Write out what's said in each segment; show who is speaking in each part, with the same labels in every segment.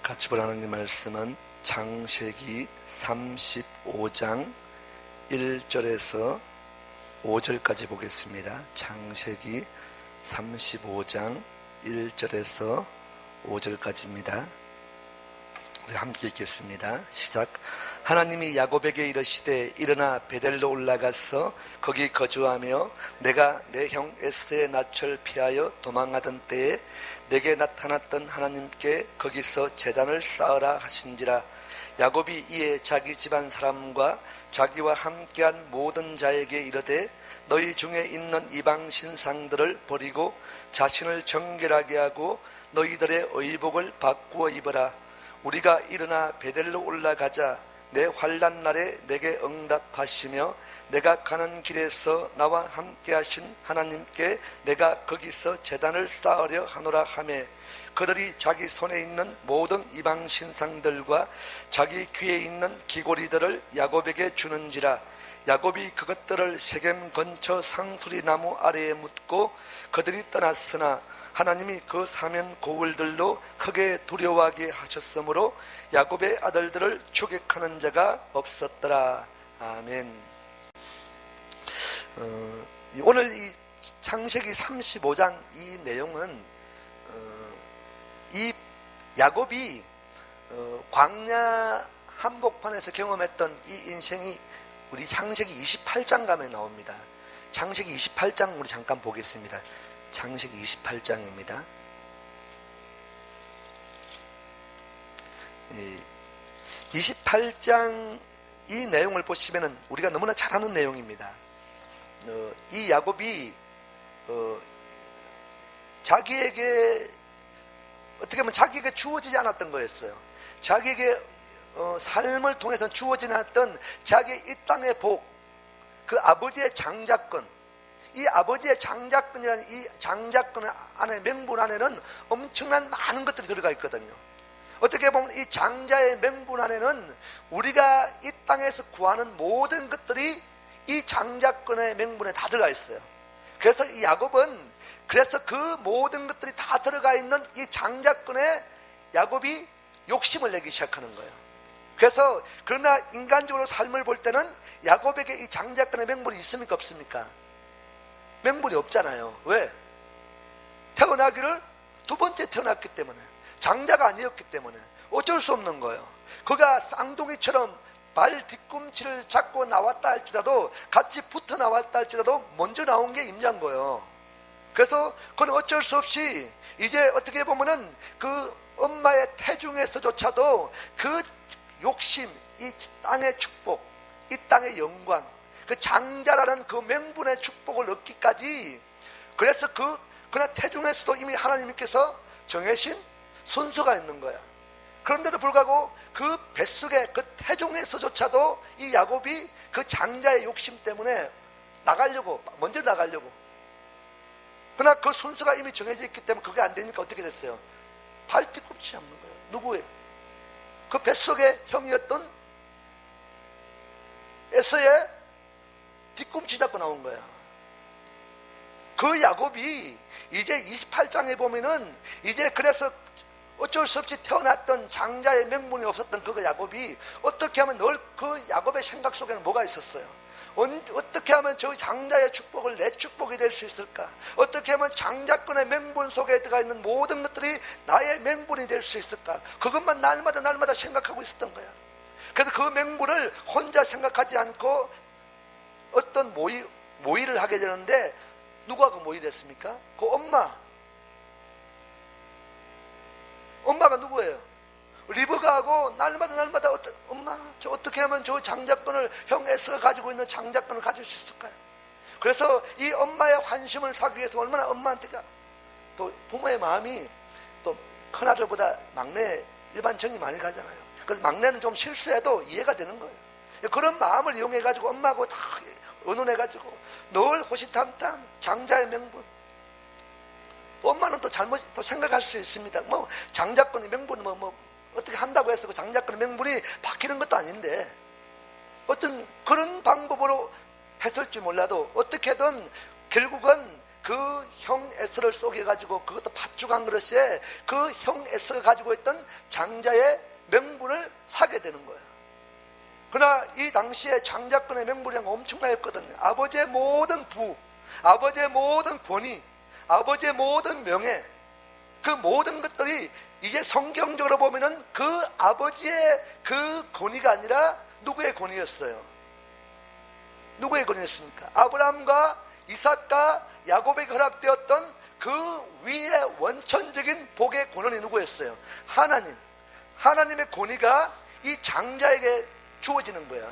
Speaker 1: 같이 볼 하나님 말씀은 창세기 35장 1절에서 5절까지 보겠습니다. 창세기 35장 1절에서 5절까지입니다. 우리 함께 읽겠습니다. 시작. 하나님이 야곱에게 이르시되 일어나 베델로 올라가서 거기 거주하며 내가 내 형 에서의 낯을 피하여 도망하던 때에 내게 나타났던 하나님께 거기서 제단을 쌓으라 하신지라. 야곱이 이에 자기 집안 사람과 자기와 함께한 모든 자에게 이르되 너희 중에 있는 이방 신상들을 버리고 자신을 정결하게 하고 너희들의 의복을 바꾸어 입어라. 우리가 일어나 베델로 올라가자. 내 환난 날에 내게 응답하시며 내가 가는 길에서 나와 함께 하신 하나님께 내가 거기서 제단을 쌓으려 하노라 하매 그들이 자기 손에 있는 모든 이방 신상들과 자기 귀에 있는 귀고리들을 야곱에게 주는지라. 야곱이 그것들을 세겜 근처 상수리 나무 아래에 묻고 그들이 떠났으나 하나님이 그 사면 고울들로 크게 두려워하게 하셨으므로 야곱의 아들들을 추격하는 자가 없었더라. 아멘. 오늘 이 창세기 35장 이 내용은 이 야곱이 광야 한복판에서 경험했던 이 인생이 우리 창세기 28장 가면 나옵니다. 창세기 28장 우리 잠깐 보겠습니다. 창세기 28장입니다. 28장 이 내용을 보시면은 우리가 너무나 잘 아는 내용입니다. 이 야곱이 자기에게 어떻게 보면 자기에게 주어지지 않았던 거였어요. 자기에게 삶을 통해서 주어지지 않았던 자기의 이 땅의 복, 그 아버지의 장자권, 이 아버지의 장자권이라는 이 장자권 안에 명분 안에는 엄청난 많은 것들이 들어가 있거든요. 어떻게 보면 이 장자의 명분 안에는 우리가 이 땅에서 구하는 모든 것들이 이 장자권의 명분에 다 들어가 있어요. 그래서 이 야곱은 그래서 그 모든 것들이 다 들어가 있는 이 장자권에 야곱이 욕심을 내기 시작하는 거예요. 그래서 그러나 인간적으로 삶을 볼 때는 야곱에게 이 장자권의 명분이 있습니까 없습니까? 명분이 없잖아요. 왜? 태어나기를 두 번째 태어났기 때문에, 장자가 아니었기 때문에 어쩔 수 없는 거예요. 그가 쌍둥이처럼 발 뒤꿈치를 잡고 나왔다 할지라도, 같이 붙어 나왔다 할지라도 먼저 나온 게 임자인 거예요. 그래서 그는 어쩔 수 없이 이제 어떻게 보면은 그 엄마의 태중에서조차도 그 욕심, 이 땅의 축복, 이 땅의 영광, 그 장자라는 그 명분의 축복을 얻기까지, 그래서 그나 태중에서도 이미 하나님께서 정해신 순서가 있는 거야. 그런데도 불구하고 그 뱃속에 그 태중에서조차도 이 야곱이 그 장자의 욕심 때문에 먼저 나가려고. 그러나 그 순서가 이미 정해져 있기 때문에 그게 안 되니까 어떻게 됐어요? 발 뒤꿈치 잡는 거예요. 누구예요? 그 뱃속의 형이었던 에서의 뒤꿈치 잡고 나온 거야. 그 야곱이 이제 28장에 보면은 이제 그래서 어쩔 수 없이 태어났던 장자의 명분이 없었던 그 야곱이 어떻게 하면 늘 그 야곱의 생각 속에는 뭐가 있었어요? 어떻게 하면 저 장자의 축복을 내 축복이 될 수 있을까? 어떻게 하면 장자권의 명분 속에 들어가 있는 모든 것들이 나의 명분이 될 수 있을까? 그것만 날마다 생각하고 있었던 거야. 그래서 그 명분을 혼자 생각하지 않고 어떤 모의를 하게 되는데, 누가 그 모의 됐습니까? 그 엄마가 누구예요? 리브가하고 날마다 엄마, 저 어떻게 하면 저 장자권을, 형 에서가 가지고 있는 장자권을 가질 수 있을까요? 그래서 이 엄마의 환심을 사기 위해서 얼마나 엄마한테가, 또 부모의 마음이 또 큰아들보다 막내 일반 정이 많이 가잖아요. 그래서 막내는 좀 실수해도 이해가 되는 거예요. 그런 마음을 이용해가지고 엄마하고 다 의논해가지고 늘 호시탐탐 장자의 명분. 또 엄마는 또 잘못 또 생각할 수 있습니다. 뭐 장자권의 명분 어떻게 한다고 해서 그 장자권의 명분이 바뀌는 것도 아닌데, 어떤 그런 방법으로 했을지 몰라도 어떻게든 결국은 그 형 에서를 속여가지고 그것도 팥죽 한 그릇에 그 형 에서가 가지고 있던 장자의 명분을 사게 되는 거예요. 그러나 이 당시에 장자권의 명분이 엄청나였거든요. 아버지의 모든 부, 아버지의 모든 권위, 아버지의 모든 명예, 그 모든 것들이 이제 성경적으로 보면은 그 아버지의 그 권위가 아니라 누구의 권위였어요? 누구의 권위였습니까? 아브라함과 이삭과 야곱에게 허락되었던 그 위의 원천적인 복의 권한이 누구였어요? 하나님. 하나님의 권위가 이 장자에게 주어지는 거야.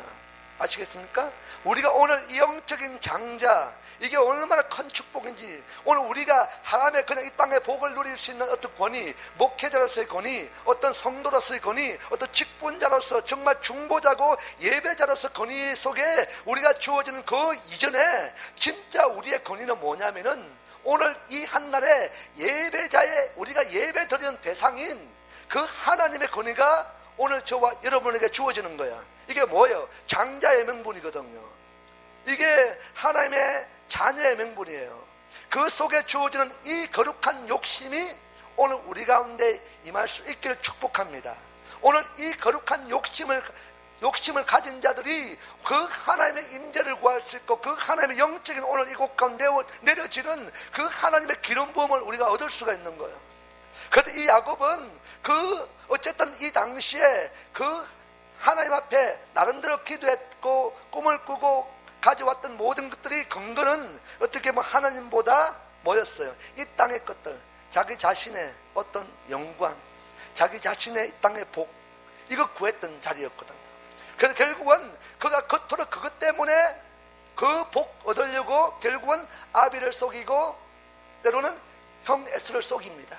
Speaker 1: 아시겠습니까? 우리가 오늘 이 영적인 장자, 이게 얼마나 큰 축복인지, 오늘 우리가 사람의 그냥 이 땅의 복을 누릴 수 있는 어떤 권위, 목회자로서의 권위, 어떤 성도로서의 권위, 어떤 직분자로서 정말 중보자고 예배자로서 권위 속에 우리가 주어지는 그 이전에 진짜 우리의 권위는 뭐냐면은 오늘 이 한날에 예배자의, 우리가 예배 드리는 대상인 그 하나님의 권위가 오늘 저와 여러분에게 주어지는 거야. 이게 뭐예요? 장자의 명분이거든요. 이게 하나님의 자녀의 명분이에요. 그 속에 주어지는 이 거룩한 욕심이 오늘 우리 가운데 임할 수 있기를 축복합니다. 오늘 이 거룩한 욕심을 가진 자들이 그 하나님의 임재를 구할 수 있고 그 하나님의 영적인 오늘 이곳 가운데 내려지는 그 하나님의 기름 부음을 우리가 얻을 수가 있는 거예요. 그런데 이 야곱은 어쨌든 이 당시에 그 하나님 앞에 나름대로 기도했고 꿈을 꾸고 가져왔던 모든 것들이 근거는 어떻게 보면 하나님보다 뭐였어요? 이 땅의 것들, 자기 자신의 어떤 영광, 자기 자신의 이 땅의 복, 이거 구했던 자리였거든요. 그래서 결국은 그가 겉으로 그것 때문에 그 복 얻으려고 결국은 아비를 속이고 때로는 형 에스를 속입니다.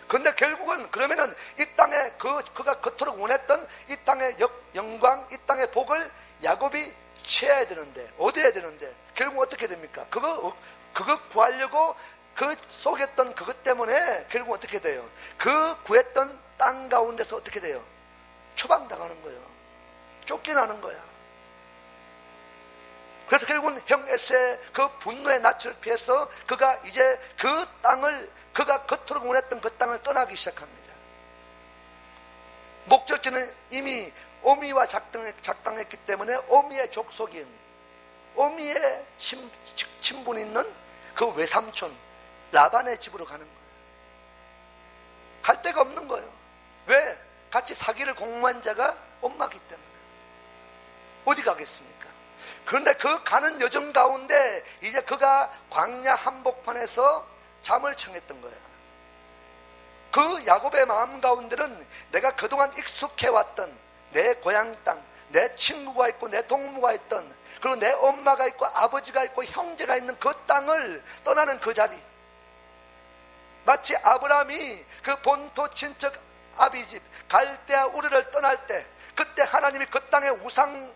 Speaker 1: 그런데 결국은 그러면은 이 땅에 그가 겉으로 원했던 이 땅의 영광, 이 땅의 복을 야곱이 취해야 되는데, 얻어야 되는데 결국 어떻게 됩니까? 그거 구하려고 그 속였던 그것 때문에 결국 어떻게 돼요? 그 구했던 땅 가운데서 어떻게 돼요? 추방당하는 거예요. 쫓겨나는 거야. 그래서 결국은 형 에서의 그 분노의 낯을 피해서 그가 이제 그 땅을, 그가 겉으로 원했던 그 땅을 떠나기 시작합니다. 목적지는 이미 오미와 작당했기 때문에 오미의 족속인, 오미의 친분이 있는 그 외삼촌 라반의 집으로 가는 거예요. 갈 데가 없는 거예요. 왜? 같이 사기를 공모한 자가 엄마기 때문에. 어디 가겠습니까? 그런데 그 가는 여정 가운데 이제 그가 광야 한복판에서 잠을 청했던 거야. 그 야곱의 마음 가운데는 내가 그동안 익숙해왔던 내 고향 땅, 내 친구가 있고 내 동무가 있던, 그리고 내 엄마가 있고 아버지가 있고 형제가 있는 그 땅을 떠나는 그 자리, 마치 아브라함이 그 본토 친척 아비집 갈대아 우르를 떠날 때 그때 하나님이 그 땅에 우상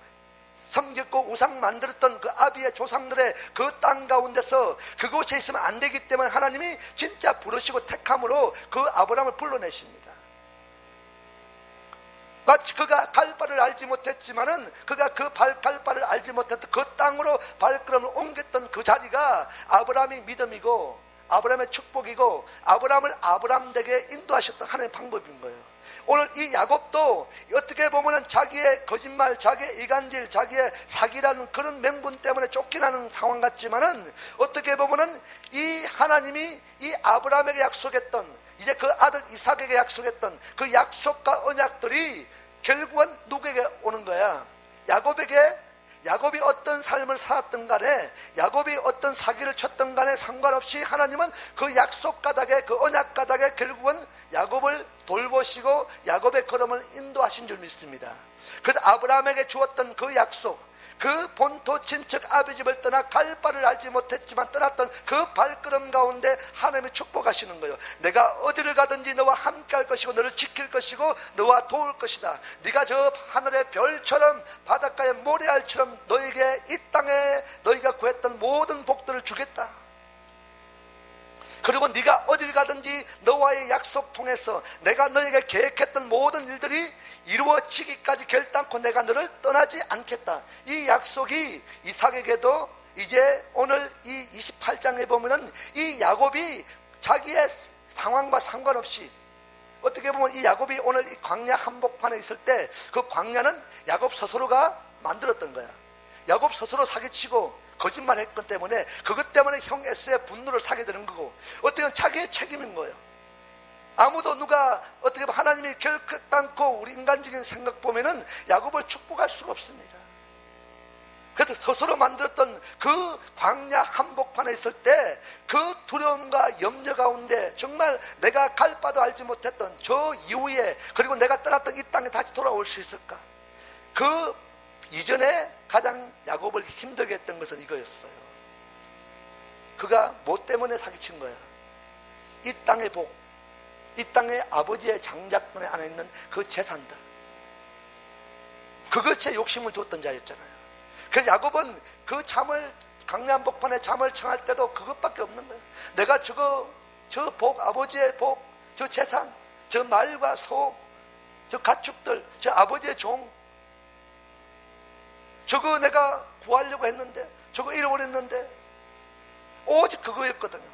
Speaker 1: 섬겼고 우상 만들었던 그 아비의 조상들의 그 땅 가운데서 그곳에 있으면 안 되기 때문에 하나님이 진짜 부르시고 택함으로 그 아브라함을 불러내십니다. 마치 그가 갈 바를 알지 못했지만은 그가 그 갈 바를 알지 못했던 그 땅으로 발걸음을 옮겼던 그 자리가 아브라함의 믿음이고 아브라함의 축복이고 아브라함을 아브라함에게 인도하셨던 하나님의 방법인 거예요. 오늘 이 야곱도 어떻게 보면은 자기의 거짓말, 자기의 이간질, 자기의 사기라는 그런 명분 때문에 쫓겨나는 상황 같지만은 어떻게 보면은 이 하나님이 이 아브라함에게 약속했던, 이제 그 아들 이삭에게 약속했던 그 약속과 언약들이 결국은 누구에게 오는 거야? 야곱이 어떤 삶을 살았던 간에, 야곱이 어떤 사기를 쳤던 간에 상관없이 하나님은 그 약속 가닥에, 그 언약 가닥에 결국은 야곱을 돌보시고 야곱의 걸음을 인도하신 줄 믿습니다. 그래서 아브라함에게 주었던 그 약속, 그 본토 친척 아비집을 떠나 갈 바를 알지 못했지만 떠났던 그 발걸음 가운데 하나님이 축복하시는 거예요. 내가 어디를 가든지 너와 함께 할 것이고 너를 지킬 것이고 너와 도울 것이다. 네가 저 하늘의 별처럼 바닷가의 모래알처럼 너에게 이 땅에 너희가 구했던 모든 복들을 주겠다. 그리고 네가 어딜 가든지 너와의 약속 통해서 내가 너에게 계획했던 모든 일들이 이루어지기까지 결단코 내가 너를 떠나지 않겠다. 이 약속이 이삭에게도 이제 오늘 이 28장에 보면은 이 야곱이 자기의 상황과 상관없이 어떻게 보면 이 야곱이 오늘 이 광야 한복판에 있을 때 그 광야는 야곱 스스로가 만들었던 거야. 야곱 스스로 사기치고 거짓말했기 때문에 그것 때문에 형 에서의 분노를 사게 되는 거고, 어떻게 보면 자기의 책임인 거예요. 아무도 누가 어떻게 보면 하나님이 결단코 우리 인간적인 생각 보면은 야곱을 축복할 수가 없습니다. 그래서 스스로 만들었던 그 광야 한복판에 있을 때 그 두려움과 염려 가운데 정말 내가 갈 바도 알지 못했던 저 이후에, 그리고 내가 떠났던 이 땅에 다시 돌아올 수 있을까, 그 이전에 가장 야곱을 힘들게 했던 것은 이거였어요. 그가 뭐 때문에 사기친 거야? 이 땅의 복, 이 땅의 아버지의 장자권에 안에 있는 그 재산들, 그것에 욕심을 뒀던 자였잖아요. 그래서 야곱은 그 잠을, 광야 한복판에 잠을 청할 때도 그것밖에 없는 거예요. 내가 저 복, 아버지의 복, 저 재산, 저 말과 소, 저 가축들, 저 아버지의 종, 저거 내가 구하려고 했는데 저거 잃어버렸는데, 오직 그거였거든요.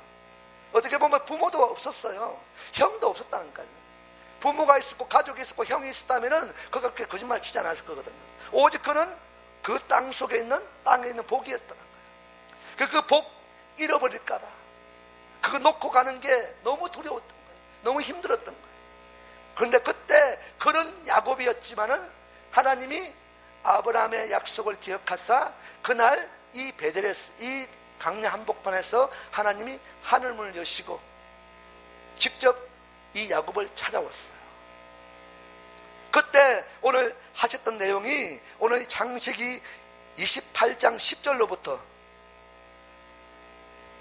Speaker 1: 어떻게 보면 부모도 없었어요. 형도 없었다는 거예요. 부모가 있었고 가족이 있었고 형이 있었다면은 그렇게 거짓말 치지 않았을 거거든요. 오직 그는 그 땅 속에 있는, 땅에 있는 복이었다는 거예요. 그 복 잃어버릴까봐 그거 놓고 가는 게 너무 두려웠던 거예요. 너무 힘들었던 거예요. 그런데 그때 그런 야곱이었지만은 하나님이 아브라함의 약속을 기억하사 그날 이 베델에서, 이 광야 한복판에서 하나님이 하늘문을 여시고 직접 이 야곱을 찾아왔어요. 그때 오늘 하셨던 내용이 오늘 창세기 28장 10절로부터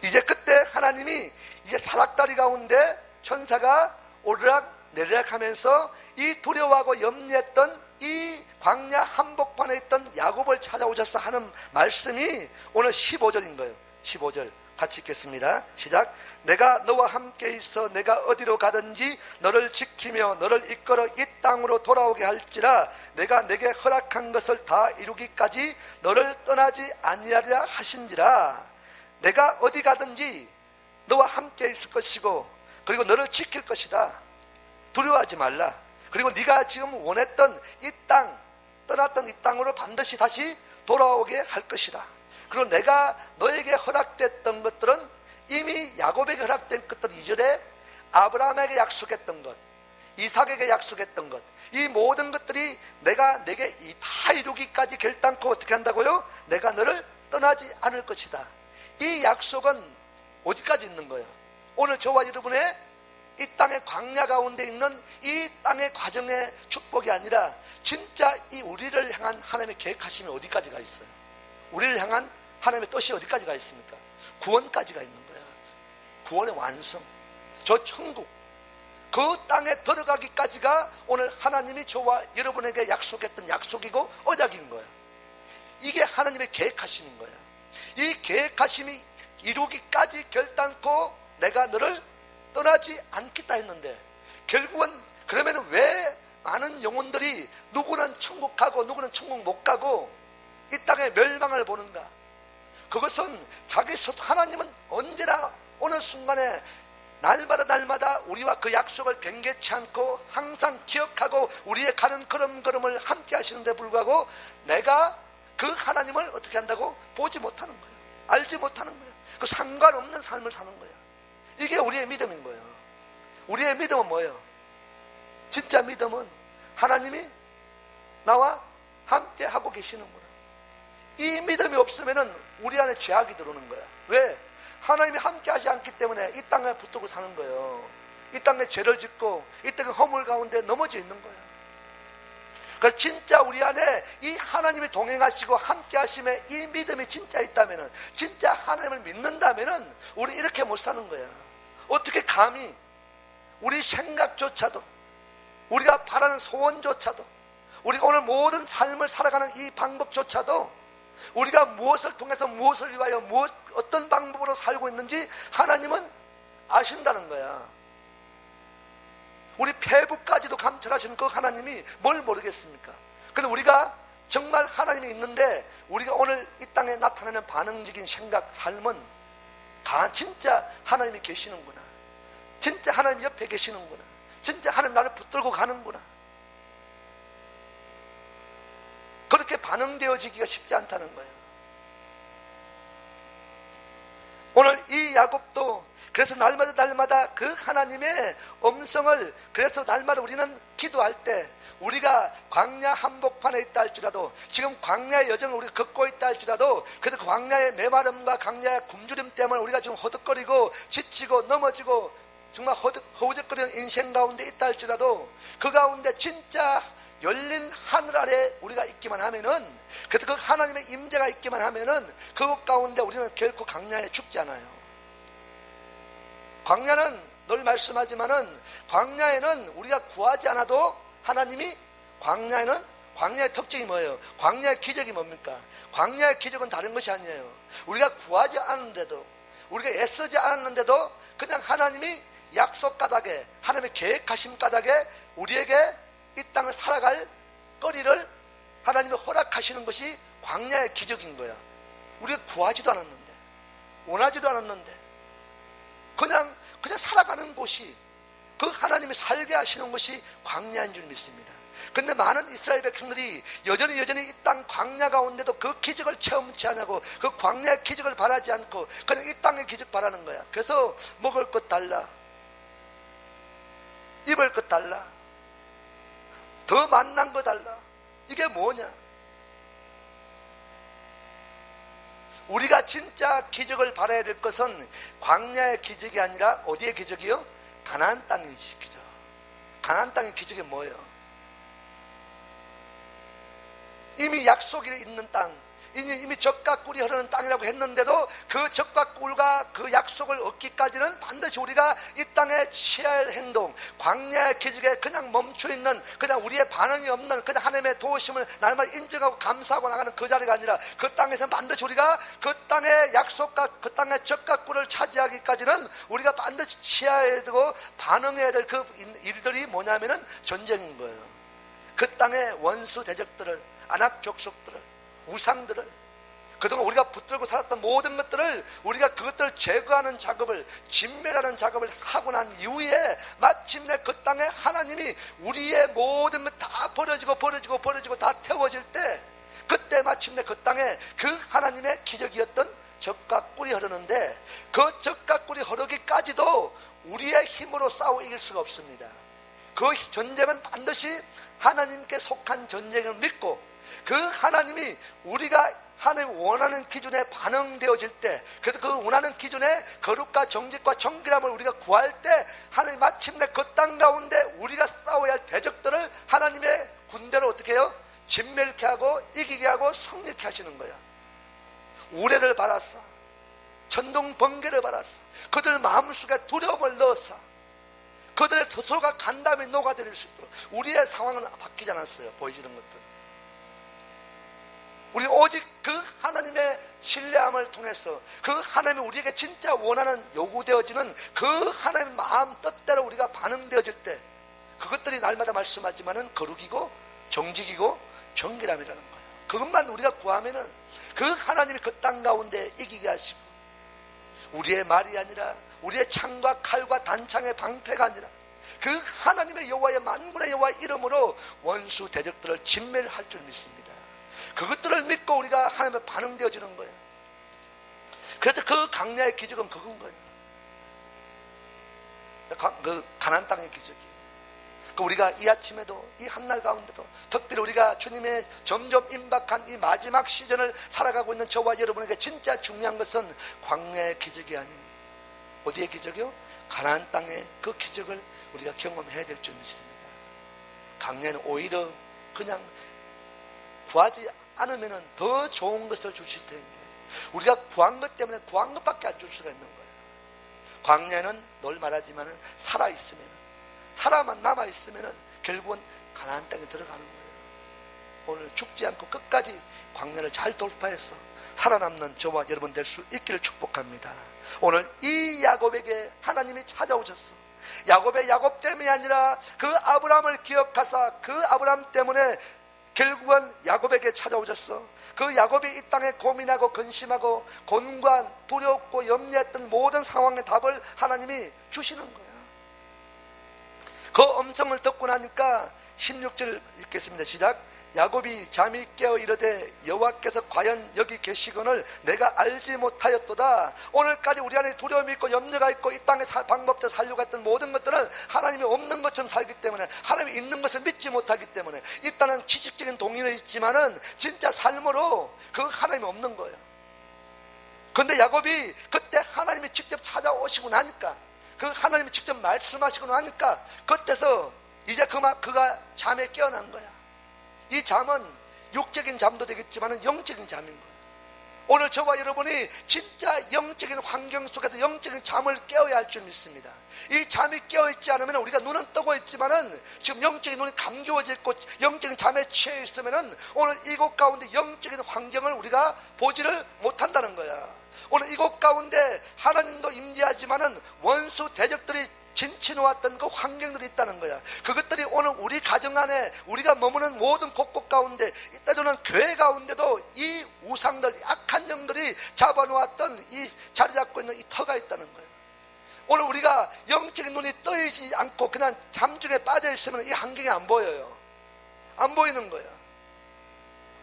Speaker 1: 이제 그때 하나님이 이제 사닥다리 가운데 천사가 오르락 내리락 하면서 이 두려워하고 염려했던 이 광야 한복판에 있던 야곱을 찾아오셔서 하는 말씀이 오늘 15절인 거예요. 15절 같이 읽겠습니다. 시작. 내가 너와 함께 있어 내가 어디로 가든지 너를 지키며 너를 이끌어 이 땅으로 돌아오게 할지라 내가 내게 허락한 것을 다 이루기까지 너를 떠나지 아니하리라 하신지라. 내가 어디 가든지 너와 함께 있을 것이고 그리고 너를 지킬 것이다. 두려워하지 말라. 그리고 네가 지금 원했던 이 땅, 떠났던 이 땅으로 반드시 다시 돌아오게 할 것이다. 그리고 내가 너에게 허락됐던 것들은 이미 야곱에게 허락된 것들, 2절에 아브라함에게 약속했던 것, 이삭에게 약속했던 것, 이 모든 것들이 내가 내게 다 이루기까지 결단코 어떻게 한다고요? 내가 너를 떠나지 않을 것이다. 이 약속은 어디까지 있는 거예요? 오늘 저와 여러분의 이 땅의 광야 가운데 있는 이 땅의 과정의 축복이 아니라 진짜 이 우리를 향한 하나님의 계획하심이 어디까지가 있어요? 우리를 향한 하나님의 뜻이 어디까지가 있습니까? 구원까지가 있는 거야. 구원의 완성, 저 천국, 그 땅에 들어가기까지가 오늘 하나님이 저와 여러분에게 약속했던 약속이고 언약인 거야. 이게 하나님의 계획하심인 거야. 이 계획하심이 이루기까지 결단코 내가 너를 떠나지 않겠다 했는데, 결국은 그러면 왜 많은 영혼들이 누구는 천국 가고 누구는 천국 못 가고 이 땅에 멸망을 보는가? 그것은 자기 스스로, 하나님은 언제나 어느 순간에 날마다 우리와 그 약속을 변개치 않고 항상 기억하고 우리의 가는 걸음걸음을 함께 하시는데 불구하고 내가 그 하나님을 어떻게 한다고? 보지 못하는 거예요. 알지 못하는 거예요. 그 상관없는 삶을 사는 거예요. 이게 우리의 믿음인 거예요. 우리의 믿음은 뭐예요? 진짜 믿음은 하나님이 나와 함께 하고 계시는구나. 이 믿음이 없으면 우리 안에 죄악이 들어오는 거야. 왜? 하나님이 함께 하지 않기 때문에 이 땅에 붙들고 사는 거예요. 이 땅에 죄를 짓고 이 땅의 허물 가운데 넘어져 있는 거예요. 그래서 진짜 우리 안에 이 하나님이 동행하시고 함께 하심에 이 믿음이 진짜 있다면, 진짜 하나님을 믿는다면 우리 이렇게 못 사는 거야. 어떻게 감히 우리 생각조차도, 우리가 바라는 소원조차도, 우리가 오늘 모든 삶을 살아가는 이 방법조차도, 우리가 무엇을 통해서 무엇을 위하여 어떤 방법으로 살고 있는지 하나님은 아신다는 거야. 우리 폐부까지도 감찰하시는 그 하나님이 뭘 모르겠습니까? 근데 우리가 정말 하나님이 있는데 우리가 오늘 이 땅에 나타나는 반응적인 생각, 삶은 진짜 하나님이 계시는구나, 진짜 하나님 옆에 계시는구나, 진짜 하나님 나를 붙들고 가는구나, 그렇게 반응되어지기가 쉽지 않다는 거예요. 오늘 이 야곱도 그래서 날마다 그 하나님의 음성을, 그래서 날마다 우리는 기도할 때, 우리가 광야 한복판에 있다 할지라도, 지금 광야의 여정을 우리가 걷고 있다 할지라도, 그래도 그 광야의 메마름과 광야의 굶주림 때문에 우리가 지금 허덕거리고 지치고 넘어지고 정말 허우적거리는 인생 가운데 있다 할지라도, 그 가운데 진짜 열린 하늘 아래 우리가 있기만 하면은, 그래서 그 하나님의 임재가 있기만 하면은 그것 가운데 우리는 결코 광야에 죽지 않아요. 광야는 늘 말씀하지만은, 광야에는 우리가 구하지 않아도 하나님이, 광야의 특징이 뭐예요? 광야의 기적이 뭡니까? 광야의 기적은 다른 것이 아니에요. 우리가 구하지 않았는데도, 우리가 애쓰지 않았는데도 그냥 하나님이 약속 까닭에, 하나님의 계획하심 까닭에 우리에게 이 땅을 살아갈 거리를 하나님이 허락하시는 것이 광야의 기적인 거야. 우리가 구하지도 않았는데, 원하지도 않았는데 그냥 살아가는 곳이, 그 하나님이 살게 하시는 것이 광야인 줄 믿습니다. 근데 많은 이스라엘 백성들이 여전히 이 땅 광야 가운데도 그 기적을 체험치 않고, 그 광야의 기적을 바라지 않고 그냥 이 땅의 기적 바라는 거야. 그래서 먹을 것 달라, 입을 것 달라, 더 만난 거 달라. 이게 뭐냐? 우리가 진짜 기적을 바라야 될 것은 광야의 기적이 아니라 어디의 기적이요? 가나안 땅의 기적. 가나안 땅의 기적이 뭐예요? 이미 약속이 있는 땅, 이미 젖과 꿀이 흐르는 땅이라고 했는데도 그 젖과 꿀과 그 약속을 얻기까지는 반드시 우리가 이 땅에 취해야 할 행동, 광야의 기적에 그냥 멈춰있는, 그냥 우리의 반응이 없는, 그냥 하나님의 도우심을 날마다 인정하고 감사하고 나가는 그 자리가 아니라, 그 땅에서 반드시 우리가 그 땅의 약속과 그 땅의 젖과 꿀을 차지하기까지는 우리가 반드시 취해야 되고 반응해야 될 그 일들이 뭐냐면은 전쟁인 거예요. 그 땅의 원수 대적들을, 안악 족속들을, 우상들을, 그동안 우리가 붙들고 살았던 모든 것들을, 우리가 그것들을 제거하는 작업을, 진멸하는 작업을 하고 난 이후에 마침내 그 땅에 하나님이 우리의 모든 것 다 버려지고 다 태워질 때, 그때 마침내 그 땅에 그 하나님의 기적이었던 젖과 꿀이 흐르는데, 그 젖과 꿀이 흐르기까지도 우리의 힘으로 싸워 이길 수가 없습니다. 그 전쟁은 반드시 하나님께 속한 전쟁을 믿고, 그 하나님이 우리가 하나님 원하는 기준에 반응되어질 때, 그래서 그 원하는 기준에 거룩과 정직과 정결함을 우리가 구할 때, 하나님 마침내 그 땅 가운데 우리가 싸워야 할 대적들을 하나님의 군대로 어떻게 해요? 진멸케 하고 이기게 하고 성립케 하시는 거야. 우레를 받았어, 천둥 번개를 받았어, 그들 마음속에 두려움을 넣었어, 그들의 스스로가 간담이 녹아들일 수 있도록. 우리의 상황은 바뀌지 않았어요. 보여지는 것들. 우리 오직 그 하나님의 신뢰함을 통해서, 그 하나님이 우리에게 진짜 원하는 요구되어지는 그 하나님의 마음 뜻대로 우리가 반응되어질 때, 그것들이 날마다 말씀하지만은 거룩이고 정직이고 정결함이라는 거예요. 그것만 우리가 구하면은 그 하나님이 그 땅 가운데 이기게 하시고, 우리의 말이 아니라, 우리의 창과 칼과 단창의 방패가 아니라, 그 하나님의 여호와의 만군의 여호와의 이름으로 원수 대적들을 진멸할 줄 믿습니다. 그것들을 믿고 우리가 하나님의 반응되어지는 거예요. 그래서 그 광야의 기적은 그건 거예요. 그 가나안 땅의 기적이. 우리가 이 아침에도, 이 한날 가운데도, 특별히 우리가 주님의 점점 임박한 이 마지막 시즌을 살아가고 있는 저와 여러분에게 진짜 중요한 것은 광야의 기적이 아닌 어디의 기적이요? 가나안 땅의 그 기적을 우리가 경험해야 될 줄 믿습니다. 광야는 오히려 그냥 구하지 않으면 더 좋은 것을 주실 텐데, 우리가 구한 것 때문에 구한 것밖에 안 줄 수가 있는 거예요. 광야는 늘 말하지만 살아있으면, 살아만 남아있으면 결국은 가나안 땅에 들어가는 거예요. 오늘 죽지 않고 끝까지 광야를 잘 돌파해서 살아남는 저와 여러분 될 수 있기를 축복합니다. 오늘 이 야곱에게 하나님이 찾아오셨어. 야곱의 야곱 때문이 아니라 그 아브라함을 기억하사 그 아브라함 때문에 결국은 야곱에게 찾아오셨어. 그 야곱이 이 땅에 고민하고 근심하고 곤관 두렵고 염려했던 모든 상황의 답을 하나님이 주시는 거야. 그 음성을 듣고 나니까 16절 읽겠습니다. 시작. 야곱이 잠이 깨어 이르되 여호와께서 과연 여기 계시거늘 내가 알지 못하였도다. 오늘까지 우리 안에 두려움이 있고 염려가 있고 이 땅에 방법대로 살려고 했던 모든 것들은 하나님이 없는 것처럼 살기 때문에, 하나님이 있는 것을 믿지 못하기 때문에 이 땅은 지식적인 동의는 있지만은 진짜 삶으로 그 하나님이 없는 거예요. 그런데 야곱이 그때 하나님이 직접 찾아오시고 나니까, 그 하나님이 직접 말씀하시고 나니까 그때서 이제 그가 잠에 깨어난 거야. 이 잠은 육적인 잠도 되겠지만 영적인 잠인 거예요. 오늘 저와 여러분이 진짜 영적인 환경 속에서 영적인 잠을 깨어야 할 줄 믿습니다. 이 잠이 깨어있지 않으면 우리가 눈은 뜨고 있지만은 지금 영적인 눈이 감겨져 있고 영적인 잠에 취해 있으면은 오늘 이곳 가운데 영적인 환경을 우리가 보지를 못한다는 거야. 오늘 이곳 가운데 하나님도 임재하지만은 원수 대적들이 진치놓았던 그 환경들이 있다는 거야. 그것들이 오늘 우리 가정 안에 우리가 머무는 모든 곳곳 가운데, 이따저는 교회 가운데도 이 우상들, 악한 영들이 잡아놓았던 이 자리 잡고 있는 이 터가 있다는 거야. 오늘 우리가 영적인 눈이 떠있지 않고 그냥 잠중에 빠져 있으면 이 환경이 안 보여요. 안 보이는 거야.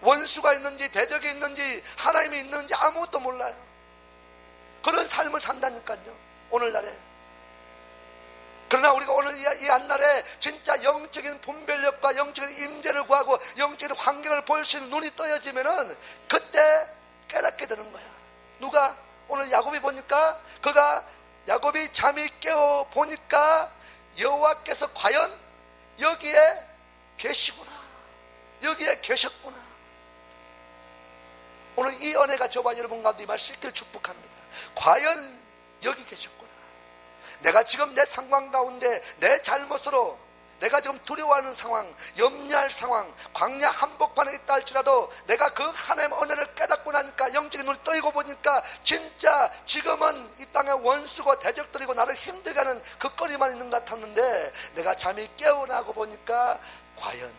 Speaker 1: 원수가 있는지 대적이 있는지 하나님이 있는지 아무것도 몰라요. 그런 삶을 산다니까요, 오늘날에. 그러나 우리가 오늘 이 한날에 진짜 영적인 분별력과 영적인 임재를 구하고 영적인 환경을 볼 수 있는 눈이 떠여지면은 그때 깨닫게 되는 거야. 누가? 오늘 야곱이 보니까, 야곱이 잠이 깨어 보니까 여호와께서 과연 여기에 계시구나, 여기에 계셨구나. 오늘 이 은혜가 저와 여러분 가운데 임할 수 있기를 축복합니다. 과연 여기 계셨구나. 내가 지금 내 상황 가운데 내 잘못으로 내가 지금 두려워하는 상황, 염려할 상황, 광야 한복판에 있다 할지라도 내가 그 하나님의 은혜를 깨닫고 나니까, 영적인 눈이 떠이고 보니까 진짜 지금은 이 땅에 원수고 대적들이고 나를 힘들게 하는 그 거리만 있는 것 같았는데, 내가 잠이 깨어나고 보니까 과연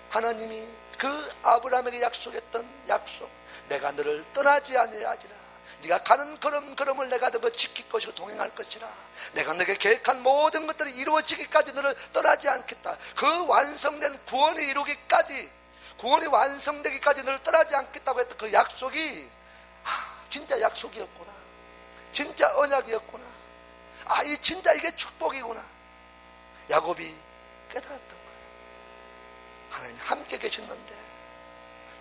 Speaker 1: 하나님이 그 아브라함에게 약속했던 약속, 내가 너를 떠나지 아니하리라. 네가 가는 걸음을 내가 너 지킬 것이고 동행할 것이라. 내가 너에게 계획한 모든 것들이 이루어지기까지 너를 떠나지 않겠다. 그 완성된 구원이 이루기까지, 구원이 완성되기까지 너를 떠나지 않겠다고 했던 그 약속이 진짜 약속이었구나. 진짜 언약이었구나. 진짜 이게 축복이구나. 야곱이 깨달았던 거예요. 하나님 함께 계셨는데,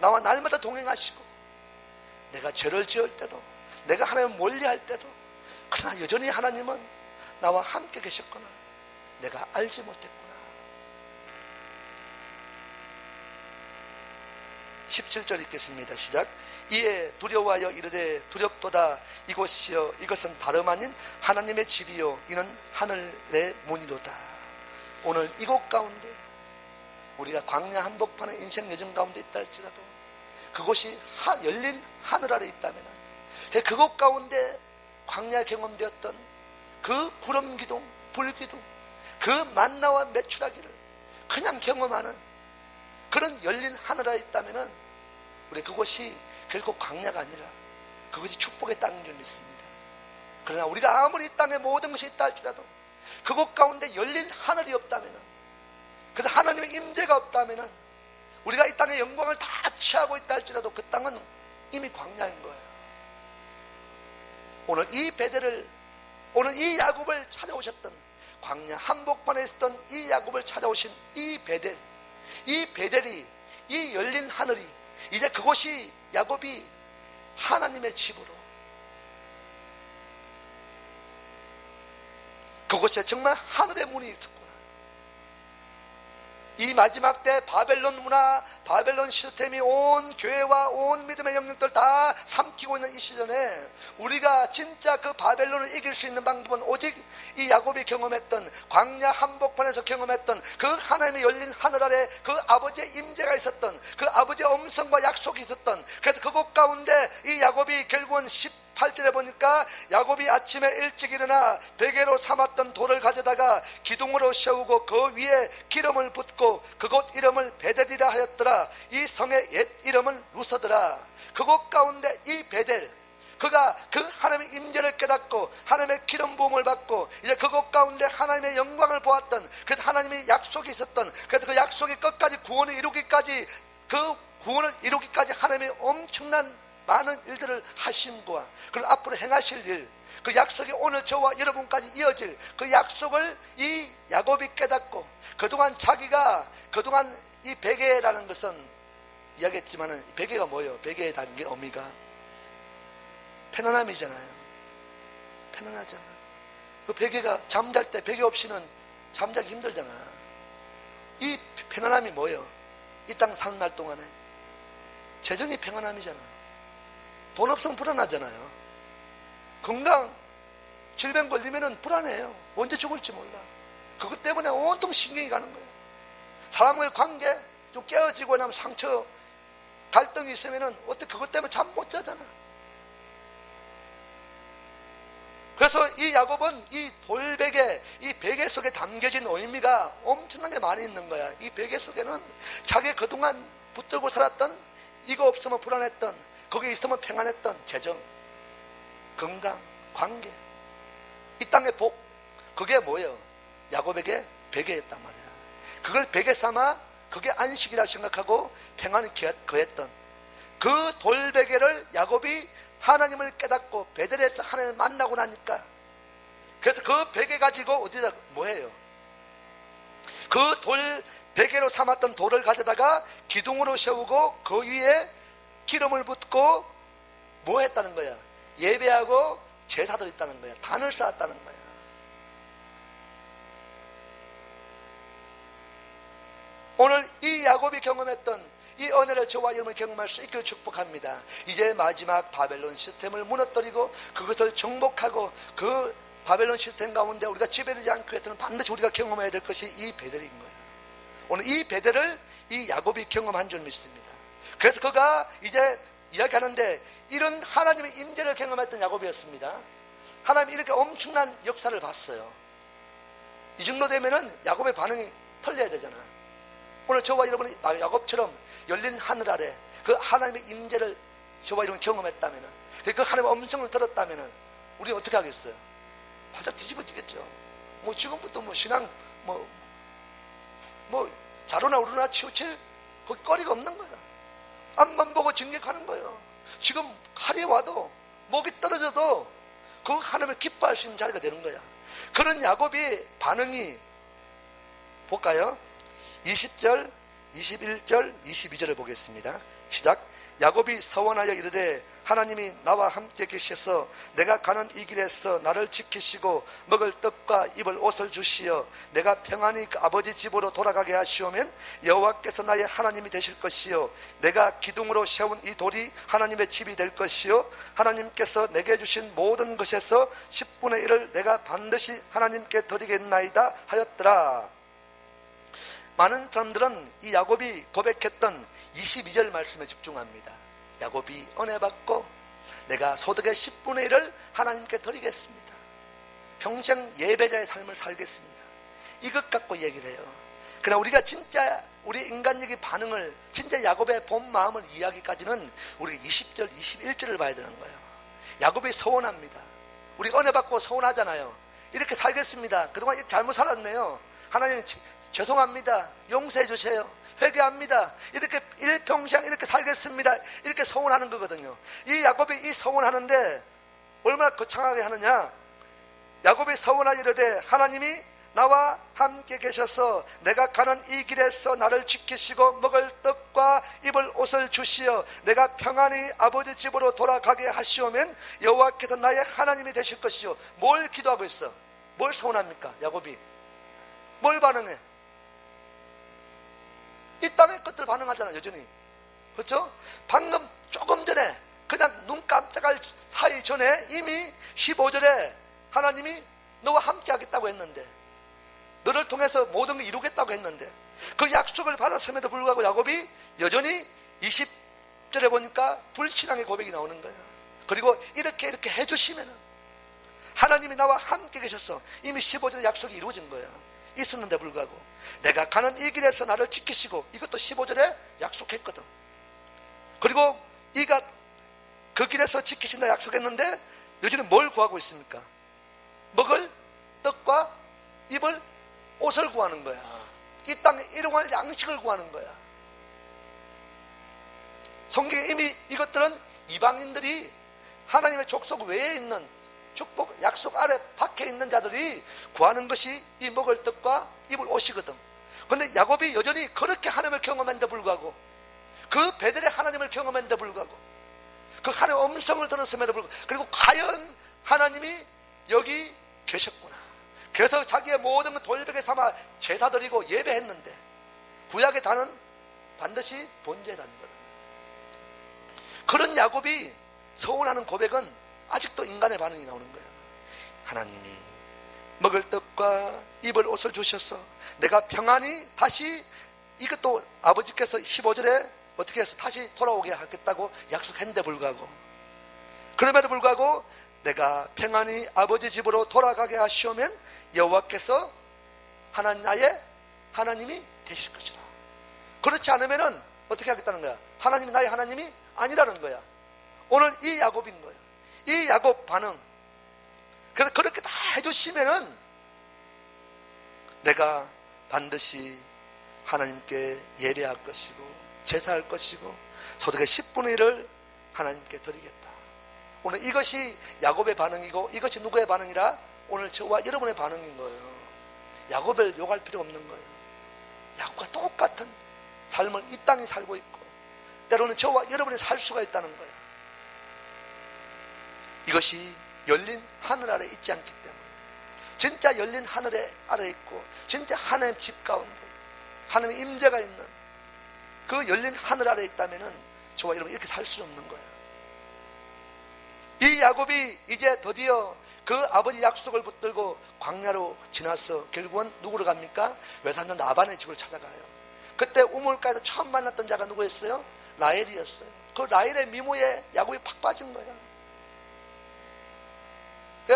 Speaker 1: 나와 날마다 동행하시고, 내가 죄를 지을 때도, 내가 하나님을 멀리할 때도, 그러나 여전히 하나님은 나와 함께 계셨구나. 내가 알지 못했구나. 17절 읽겠습니다. 시작. 이에 두려워하여 이르되 두렵도다. 이곳이여 이것은 다름 아닌 하나님의 집이요 이는 하늘의 문이로다. 오늘 이곳 가운데 우리가 광야 한복판에 인생 여정 가운데 있다 할지라도 그곳이 열린 하늘 아래 있다면, 그곳 가운데 광야에 경험되었던 그 구름 기둥, 불 기둥, 그 만나와 메추라기를 그냥 경험하는 그런 열린 하늘 아래 있다면 우리 그곳이 결국 광야가 아니라 그것이 축복의 땅인 줄 믿습니다. 그러나 우리가 아무리 이 땅에 모든 것이 있다 할지라도 그곳 가운데 열린 하늘이 없다면, 그래서 하나님의 임재가 없다면, 우리가 이 땅의 영광을 다 취하고 있다 할지라도 그 땅은 이미 광야인 거예요. 오늘 이 베델을, 오늘 이 야곱을 찾아오셨던, 광야 한복판에 있었던 이 야곱을 찾아오신 이 베델이, 이 열린 하늘이, 이제 그곳이 야곱이 하나님의 집으로, 그곳에 정말 하늘의 문이 있었구나. 이 마지막 때 바벨론 문화, 바벨론 시스템이 온 교회와 온 믿음의 영역들 다 삼키고 있는 이 시즌에 우리가 진짜 그 바벨론을 이길 수 있는 방법은 오직 이 야곱이 경험했던, 광야 한복판에서 경험했던 그 하나님의 열린 하늘 아래 그 아버지의 임재가 있었던, 그 아버지의 음성과 약속이 있었던, 그래서 그곳 가운데 이 야곱이 결국은 18절에 보니까 야곱이 아침에 일찍 일어나 베개로 삼았던 돌을 가져다가 기둥으로 세우고 그 위에 기름을 붓고 그곳 이름을 베델이라 하였더라. 이 성의 옛 이름은 루서드라. 그곳 가운데 이 베델, 그가 그 하나님의 임재를 깨닫고 하나님의 기름 부음을 받고 이제 그곳 가운데 하나님의 영광을 보았던, 그래서 하나님의 약속이 있었던, 그래서 그 약속이 끝까지 구원을 이루기까지, 그 구원을 이루기까지 하나님의 엄청난 많은 일들을 하심과 그리고 앞으로 행하실 일, 그 약속이 오늘 저와 여러분까지 이어질 그 약속을 이 야곱이 깨닫고, 그동안 자기가 그동안 이 베개라는 것은 이야기했지만은 베개가 뭐예요? 베개에 담긴 의미가 편안함이잖아요. 편안하잖아. 그 베개가 잠잘 때 베개 없이는 잠자기 힘들잖아. 이 편안함이 뭐예요? 이 땅 사는 날 동안에 재정이 평안함이잖아. 돈 없으면 불안하잖아요. 건강, 질병 걸리면은 불안해요. 언제 죽을지 몰라. 그것 때문에 온통 신경이 가는 거예요. 사람과의 관계 좀 깨어지고 나면 상처, 갈등이 있으면은 어떻게 그것 때문에 잠 못 자잖아. 그래서 이 야곱은 이 돌베개, 이 베개 속에 담겨진 의미가 엄청나게 많이 있는 거야. 이 베개 속에는 자기 그동안 붙들고 살았던, 이거 없으면 불안했던, 거기 있으면 평안했던 재정, 건강, 관계, 이 땅의 복, 그게 뭐예요? 야곱에게 베개였단 말이야. 그걸 베개 삼아 그게 안식이라 생각하고 평안을 거했던 그 돌베개를 야곱이 하나님을 깨닫고 베델에서 하나님을 만나고 나니까, 그래서 그 베개 가지고 어디다 뭐해요? 그 돌 베개로 삼았던 돌을 가져다가 기둥으로 세우고 그 위에 기름을 붓고 뭐 했다는 거야? 예배하고 제사도 있다는 거야. 단을 쌓았다는 거야. 오늘 이 야곱이 경험했던 이 은혜를 저와 여러분이 경험할 수 있기를 축복합니다. 이제 마지막 바벨론 시스템을 무너뜨리고 그것을 정복하고 그 바벨론 시스템 가운데 우리가 지배되지 않기 위해서는 반드시 우리가 경험해야 될 것이 이 베델인 거예요. 오늘 이 베델을 이 야곱이 경험한 줄 믿습니다. 그래서 그가 이제 이야기하는데 이런 하나님의 임재를 경험했던 야곱이었습니다. 하나님이 이렇게 엄청난 역사를 봤어요. 이 정도 되면은 야곱의 반응이 틀려야 되잖아. 오늘 저와 여러분이 야곱처럼 열린 하늘 아래 그 하나님의 임재를 저와 여러분이 경험했다면은, 그 하나님의 음성을 들었다면은 우리 어떻게 하겠어요? 바짝 뒤집어지겠죠. 뭐 지금부터 뭐 신앙 뭐 자루나 우루나 치우칠 거기 거리가 없는 거야. 앞만 보고 진격하는 거예요. 지금 칼이 와도 목이 떨어져도 그 하나님을 기뻐할 수 있는 자리가 되는 거야. 그런 야곱의 반응이 볼까요? 20절, 21절, 22절을 보겠습니다. 시작. 야곱이 서원하여 이르되 하나님이 나와 함께 계셔서 내가 가는 이 길에서 나를 지키시고 먹을 떡과 입을 옷을 주시어 내가 평안히 그 아버지 집으로 돌아가게 하시오면 여호와께서 나의 하나님이 되실 것이요 내가 기둥으로 세운 이 돌이 하나님의 집이 될 것이요 하나님께서 내게 주신 모든 것에서 10분의 1을 내가 반드시 하나님께 드리겠나이다 하였더라. 많은 사람들은 이 야곱이 고백했던 22절 말씀에 집중합니다. 야곱이 은혜 받고 내가 소득의 10분의 1을 하나님께 드리겠습니다. 평생 예배자의 삶을 살겠습니다. 이것 갖고 얘기를 해요. 그러나 우리가 진짜 우리 인간적인 반응을, 진짜 야곱의 본 마음을 이해하기까지는 우리 20절, 21절을 봐야 되는 거예요. 야곱이 서원합니다. 우리가 은혜 받고 서원하잖아요. 이렇게 살겠습니다. 그동안 잘못 살았네요. 하나님 죄송합니다. 용서해 주세요. 회개합니다. 이렇게 일평생 이렇게 살겠습니다. 이렇게 서원하는 거거든요. 이 야곱이 이 서원하는데 얼마나 거창하게 하느냐. 야곱이 서원하여 이르되 하나님이 나와 함께 계셔서 내가 가는 이 길에서 나를 지키시고 먹을 떡과 입을 옷을 주시어 내가 평안히 아버지 집으로 돌아가게 하시오면 여호와께서 나의 하나님이 되실 것이요. 뭘 기도하고 있어? 뭘 서원합니까? 야곱이 뭘 반응해? 이 땅의 것들 반응하잖아, 여전히. 그렇죠? 방금 조금 전에 그냥 눈 깜짝할 사이 전에 이미 15절에 하나님이 너와 함께 하겠다고 했는데, 너를 통해서 모든 걸 이루겠다고 했는데, 그 약속을 받았음에도 불구하고 야곱이 여전히 20절에 보니까 불신앙의 고백이 나오는 거예요. 그리고 이렇게 해주시면은 하나님이 나와 함께 계셔서 이미 15절의 약속이 이루어진 거예요. 있었는데 불구하고 내가 가는 이 길에서 나를 지키시고, 이것도 15절에 약속했거든. 그리고 이가 그 길에서 지키신다 약속했는데 요즘은 뭘 구하고 있습니까? 먹을 떡과 입을 옷을 구하는 거야. 이 땅에 일용할 양식을 구하는 거야. 성경에 이미 이것들은 이방인들이 하나님의 족속 외에 있는 축복 약속 아래 밖에 있는 자들이 구하는 것이 이 먹을 떡과 입을 옷이거든. 그런데 야곱이 여전히 그렇게 하나님을 경험했는데 불구하고, 그 베델의 하나님을 경험했는데 불구하고, 그 하나님의 음성을 들었음에도 불구하고, 그리고 과연 하나님이 여기 계셨구나. 그래서 자기의 모든 걸 돌베개 삼아 제사 드리고 예배했는데 구약의 단은 반드시 번제라는 거다. 그런 야곱이 서운하는 고백은 아직도 인간의 반응이 나오는 거야. 하나님이 먹을 떡과 입을 옷을 주셔서 내가 평안히 다시, 이것도 아버지께서 15절에 어떻게 해서 다시 돌아오게 하겠다고 약속했는데 불구하고, 그럼에도 불구하고 내가 평안히 아버지 집으로 돌아가게 하시오면 여호와께서 나의 하나님이 되실 것이라. 그렇지 않으면은 어떻게 하겠다는 거야? 하나님이 나의 하나님이 아니라는 거야. 오늘 이 야곱인 거야. 이 야곱 반응. 그래서 그렇게 다 해주시면은 내가 반드시 하나님께 예배할 것이고 제사할 것이고 소득의 10분의 1을 하나님께 드리겠다. 오늘 이것이 야곱의 반응이고, 이것이 누구의 반응이라? 오늘 저와 여러분의 반응인 거예요. 야곱을 욕할 필요 없는 거예요. 야곱과 똑같은 삶을 이 땅에 살고 있고, 때로는 저와 여러분이 살 수가 있다는 거예요. 이것이 열린 하늘 아래 있지 않기 때문에, 진짜 열린 하늘 아래 있고 진짜 하나님 집 가운데 하나님의 임재가 있는 그 열린 하늘 아래 있다면은 저와 여러분 이렇게 살 수 없는 거예요. 이 야곱이 이제 드디어 그 아버지 약속을 붙들고 광야로 지나서 결국은 누구로 갑니까? 외삼촌 라반의 집을 찾아가요. 그때 우물가에서 처음 만났던 자가 누구였어요? 라헬이었어요. 그 라헬의 미모에 야곱이 팍 빠진 거예요.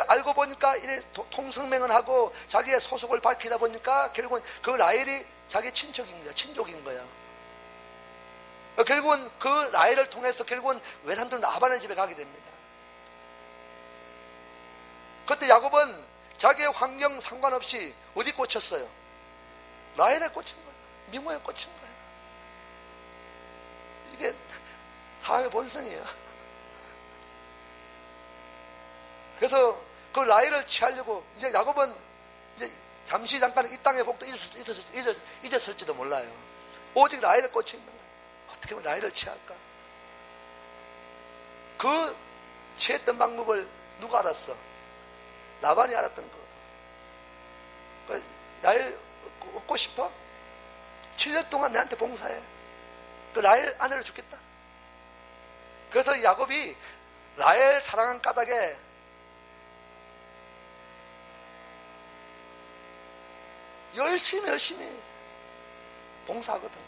Speaker 1: 알고 보니까 이래 통성맹을 하고 자기의 소속을 밝히다 보니까 결국은 그 라헬이 자기 친척인 거야, 친족인 거야. 결국은 그 라헬을 통해서 결국은 외삼촌 라반의 집에 가게 됩니다. 그때 야곱은 자기의 환경 상관없이 어디 꽂혔어요? 라헬에 꽂힌 거야. 미모에 꽂힌 거야. 이게 사람의 본성이에요. 그래서 그 라헬을 취하려고 이제 야곱은 이제 잠시 잠깐 이 땅의 복도 잊었을지도 몰라요. 오직 라헬에 꽂혀 있는 거예요. 어떻게 하면 라헬을 취할까? 그 취했던 방법을 누가 알았어? 라반이 알았던 거거든. 라헬 얻고 싶어? 7년 동안 내한테 봉사해. 그 라헬 아내를 죽겠다. 그래서 야곱이 라헬 사랑한 까닭에 열심히 봉사하거든.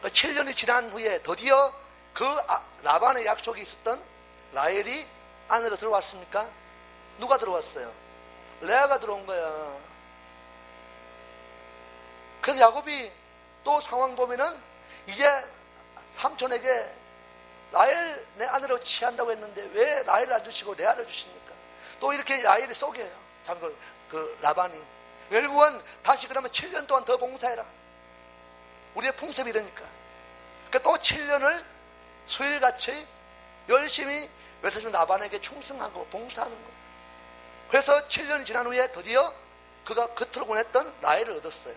Speaker 1: 7년이 지난 후에 드디어 그 라반의 약속이 있었던 라헬이 안으로 들어왔습니까? 누가 들어왔어요? 레아가 들어온 거야. 그래서 야곱이 또 상황 보면은 이제 삼촌에게 라헬 내 아내로 취한다고 했는데 왜 라헬을 안 주시고 레아를 주십니까? 또 이렇게 라헬이 속여요. 참 그 라반이. 결국은 다시 그러면 7년 동안 더 봉사해라. 우리의 풍습이 이러니까. 그러니까 또 7년을 수일같이 열심히 외사촌 라반에게 충성하고 봉사하는 거예요. 그래서 7년이 지난 후에 드디어 그가 겉으로 보냈던 라헬을 얻었어요.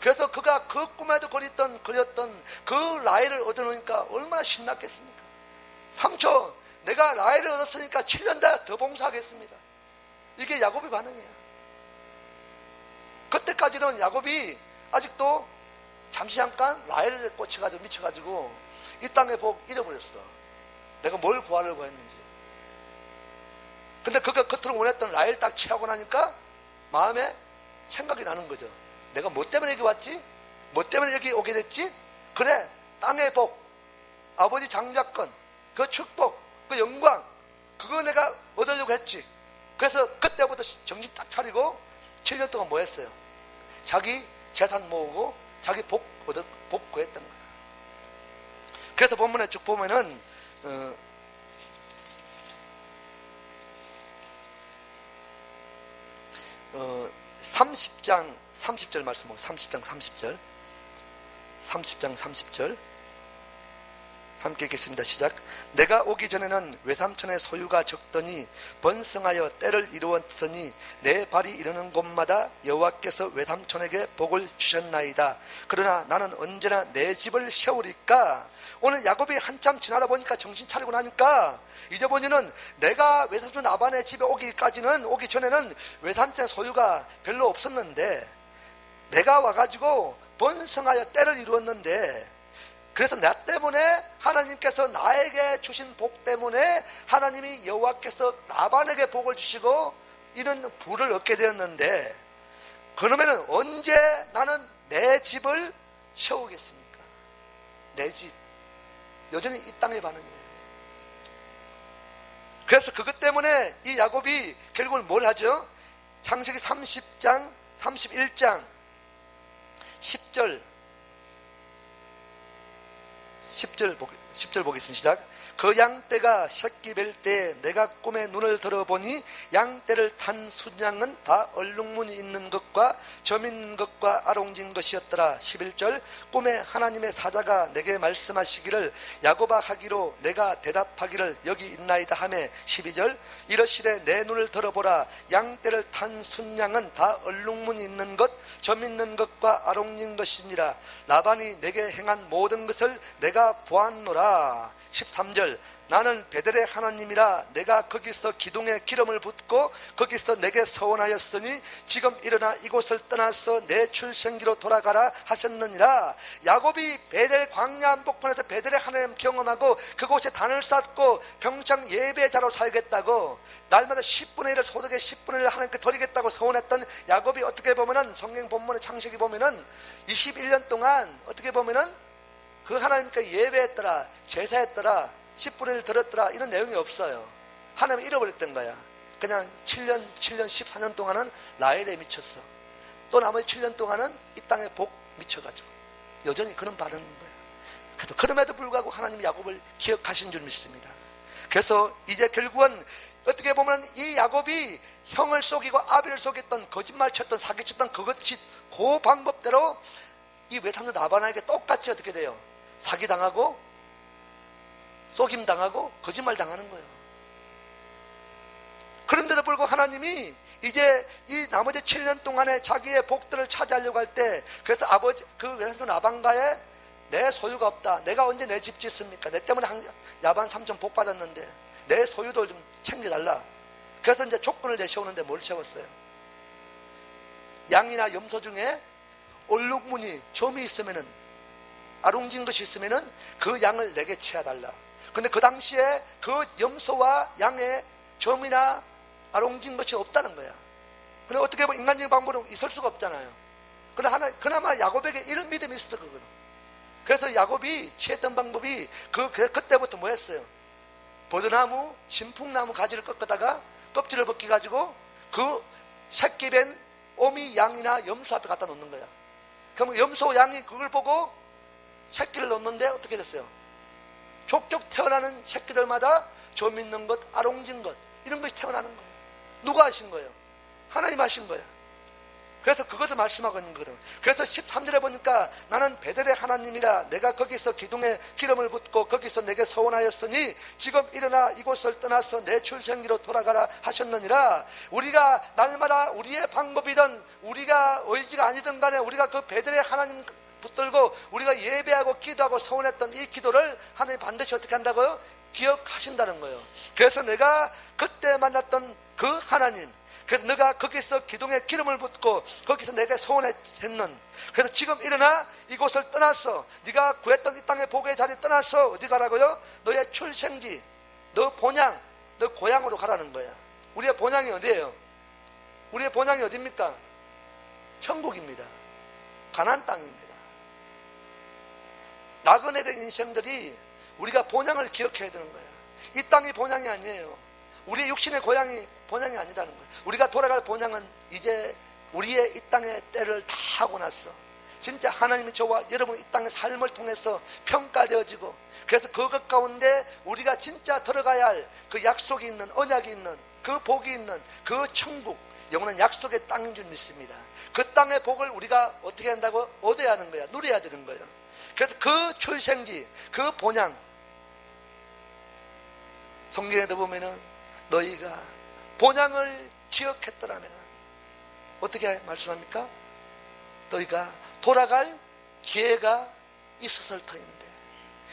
Speaker 1: 그래서 그가 그 꿈에도 그렸던 그 라헬을 얻어놓으니까 얼마나 신났겠습니까? 삼촌, 내가 라헬을 얻었으니까 7년 더 봉사하겠습니다. 이게 야곱의 반응이에요. 그때까지는 야곱이 아직도 잠시 잠깐 라헬에 꽂혀가지고 미쳐가지고 이 땅의 복 잊어버렸어. 내가 뭘 구하려고 했는지. 근데 그가 겉으로 원했던 라헬 딱 취하고 나니까 마음에 생각이 나는 거죠. 내가 뭐 때문에 여기 왔지? 뭐 때문에 여기 오게 됐지? 그래, 땅의 복, 아버지 장자권, 그 축복, 그 영광, 그거 내가 얻으려고 했지. 그래서 그때부터 정신 딱 차리고 7년 동안 뭐 했어요? 자기 재산 모으고 자기 복 구했던 거예요. 그래서 본문에 쭉 보면은 30장 30절 말씀 보고 30장 30절 함께 읽겠습니다. 시작. 내가 오기 전에는 외삼촌의 소유가 적더니 번성하여 때를 이루었으니 내 발이 이르는 곳마다 여호와께서 외삼촌에게 복을 주셨나이다. 그러나 나는 언제나 내 집을 세우리까. 오늘 야곱이 한참 지나다 보니까 정신 차리고 나니까 이제 보니는 내가 외삼촌 라반의 집에 오기 전에는 외삼촌의 소유가 별로 없었는데 내가 와가지고 번성하여 때를 이루었는데, 그래서 나 때문에 하나님께서 나에게 주신 복 때문에 하나님이 여호와께서 라반에게 복을 주시고 이런 부를 얻게 되었는데, 그러면은 언제 나는 내 집을 세우겠습니까? 내 집. 여전히 이 땅의 반응이에요. 그래서 그것 때문에 이 야곱이 결국은 뭘 하죠? 창세기 30장 31장 10절 보겠습니다. 시작. 그 양떼가 새끼 뵐 때 내가 꿈에 눈을 들어보니 양떼를 탄 순양은 다 얼룩무늬 있는 것과 점 있는 것과 아롱진 것이었더라. 11절. 꿈에 하나님의 사자가 내게 말씀하시기를 야곱아 하기로 내가 대답하기를 여기 있나이다 하매. 12절. 이러시되 내 눈을 들어보라. 양떼를 탄 순양은 다 얼룩무늬 있는 것, 점 있는 것과 아롱진 것이니라. 라반이 내게 행한 모든 것을 내가 보았노라. 13절. 나는 베델의 하나님이라 내가 거기서 기둥에 기름을 붓고 거기서 내게 서원하였으니 지금 일어나 이곳을 떠나서 내 출생기로 돌아가라 하셨느니라. 야곱이 베델 광야 한복판에서 베델의 하나님 경험하고 그곳에 단을 쌓고 평창 예배자로 살겠다고, 날마다 10분의 1을 소득의 10분의 1을 하나님께 드리겠다고 서원했던 야곱이 어떻게 보면은 성경 본문의 창세기 보면은 21년 동안 어떻게 보면은 그 하나님께 예배했더라, 제사했더라, 10분의 1 들었더라, 이런 내용이 없어요. 하나님 잃어버렸던 거야. 그냥 7년 14년 동안은 라헬에 미쳤어. 또 나머지 7년 동안은 이 땅에 복 미쳐가지고 여전히 그런 반응인 거야. 그래도 그럼에도 불구하고 하나님이 야곱을 기억하신 줄 믿습니다. 그래서 이제 결국은 어떻게 보면 이 야곱이 형을 속이고 아비를 속였던, 거짓말 쳤던, 사기쳤던 그것이 그 방법대로 이 외삼촌 라반에게 똑같이 어떻게 돼요? 사기당하고 속임당하고 거짓말당하는 거예요. 그런데도 불구하고 하나님이 이제 이 나머지 7년 동안에 자기의 복들을 차지하려고 할 때, 그래서 아버지 그 외삼촌 라반가에 내 소유가 없다, 내가 언제 내 집 짓습니까? 내 때문에 야반 삼촌 복 받았는데 내 소유도 좀 챙겨달라. 그래서 이제 조건을 내세우는데 뭘 세웠어요? 양이나 염소 중에 얼룩무늬 점이 있으면은, 아롱진 것이 있으면은 그 양을 내게 채워달라. 근데 그 당시에 그 염소와 양의 점이나 아롱진 것이 없다는 거야. 근데 어떻게 보면 인간적인 방법으로 있을 수가 없잖아요. 그나마 야곱에게 이런 믿음이 있었어, 그거는. 그래서 야곱이 취했던 방법이 그때부터 뭐 했어요? 버드나무, 진풍나무 가지를 꺾다가 껍질을 벗기 가지고 그 새끼 뵌 어미 양이나 염소 앞에 갖다 놓는 거야. 그럼 염소 양이 그걸 보고 새끼를 놓는데 어떻게 됐어요? 족족 태어나는 새끼들마다 점 있는 것, 아롱진 것, 이런 것이 태어나는 거예요. 누가 하신 거예요? 하나님 하신 거예요. 그래서 그것을 말씀하고 있는 거거든요. 그래서 13절에 보니까 나는 베델의 하나님이라 내가 거기서 기둥에 기름을 붓고 거기서 내게 서원하였으니 지금 일어나 이곳을 떠나서 내 출생기로 돌아가라 하셨느니라. 우리가 날마다 우리의 방법이든 우리가 의지가 아니든 간에 우리가 그 베델의 하나님 붙들고 우리가 예배하고 기도하고 서원했던 이 기도를 하나님 반드시 어떻게 한다고요? 기억하신다는 거예요. 그래서 내가 그때 만났던 그 하나님, 그래서 네가 거기서 기둥에 기름을 붓고 거기서 내게 서원했는, 그래서 지금 일어나 이곳을 떠나서 네가 구했던 이 땅의 복의 자리 떠나서 어디 가라고요? 너의 출생지, 너 본향, 너 고향으로 가라는 거야. 우리의 본향이 어디예요? 우리의 본향이 어디입니까? 천국입니다. 가나안 땅입니다. 나그네된 인생들이 우리가 본향을 기억해야 되는 거야. 이 땅이 본향이 아니에요. 우리의 육신의 본향이 아니라는 거예요. 우리가 돌아갈 본향은 이제 우리의 이 땅의 때를 다 하고 났어. 진짜 하나님이 저와 여러분 이 땅의 삶을 통해서 평가되어지고, 그래서 그것 가운데 우리가 진짜 들어가야 할 그 약속이 있는, 언약이 있는, 그 복이 있는 그 천국, 영원한 약속의 땅인 줄 믿습니다. 그 땅의 복을 우리가 어떻게 한다고? 얻어야 하는 거야. 누려야 되는 거예요. 그래서 그 출생지, 그 본향, 성경에도 보면은 너희가 본향을 기억했더라면 어떻게 말씀합니까? 너희가 돌아갈 기회가 있었을 터인데,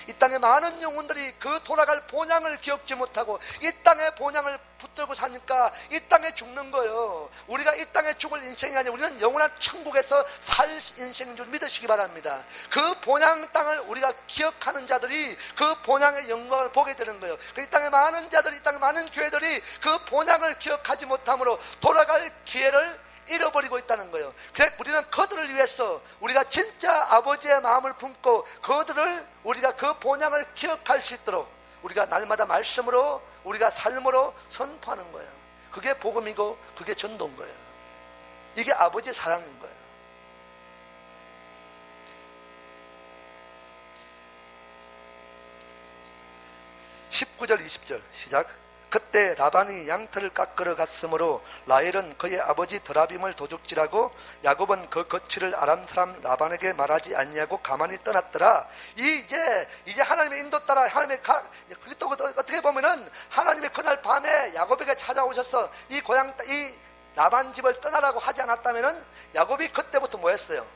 Speaker 1: 이 땅에 많은 영혼들이 그 돌아갈 본향을 기억지 못하고 이 땅의 본향을 붙들고 사니까 이 땅에 죽는 거예요. 우리가 이 땅에 죽을 인생이 아니라 우리는 영원한 천국에서 살 인생인 줄 믿으시기 바랍니다. 그 본향 땅을 우리가 기억하는 자들이 그 본향의 영광을 보게 되는 거예요. 이 땅에 많은 자들이, 이 땅에 많은 교회들이 그 본향을 기억하지 못함으로 돌아갈 기회를 잃어버리고 있다는 거예요. 그래서 우리는 그들을 위해서 우리가 진짜 아버지의 마음을 품고 그들을, 우리가 그 본향을 기억할 수 있도록 우리가 날마다 말씀으로, 우리가 삶으로 선포하는 거예요. 그게 복음이고 그게 전도인 거예요. 이게 아버지의 사랑인 거예요. (19절) (20절) 시작. 그때 라반이 양털을 깎으러 갔으므로 라헬은 그의 아버지 드라빔을 도둑질하고 야곱은 그 거취를 아람 사람 라반에게 말하지 않냐고 가만히 떠났더라. 이제 하나님의 인도 따라 하나님의 또 어떻게 보면은 하나님의 그날 밤에 야곱에게 찾아오셔서 이 고향, 이 라반 집을 떠나라고 하지 않았다면은 야곱이 그때부터 뭐 했어요?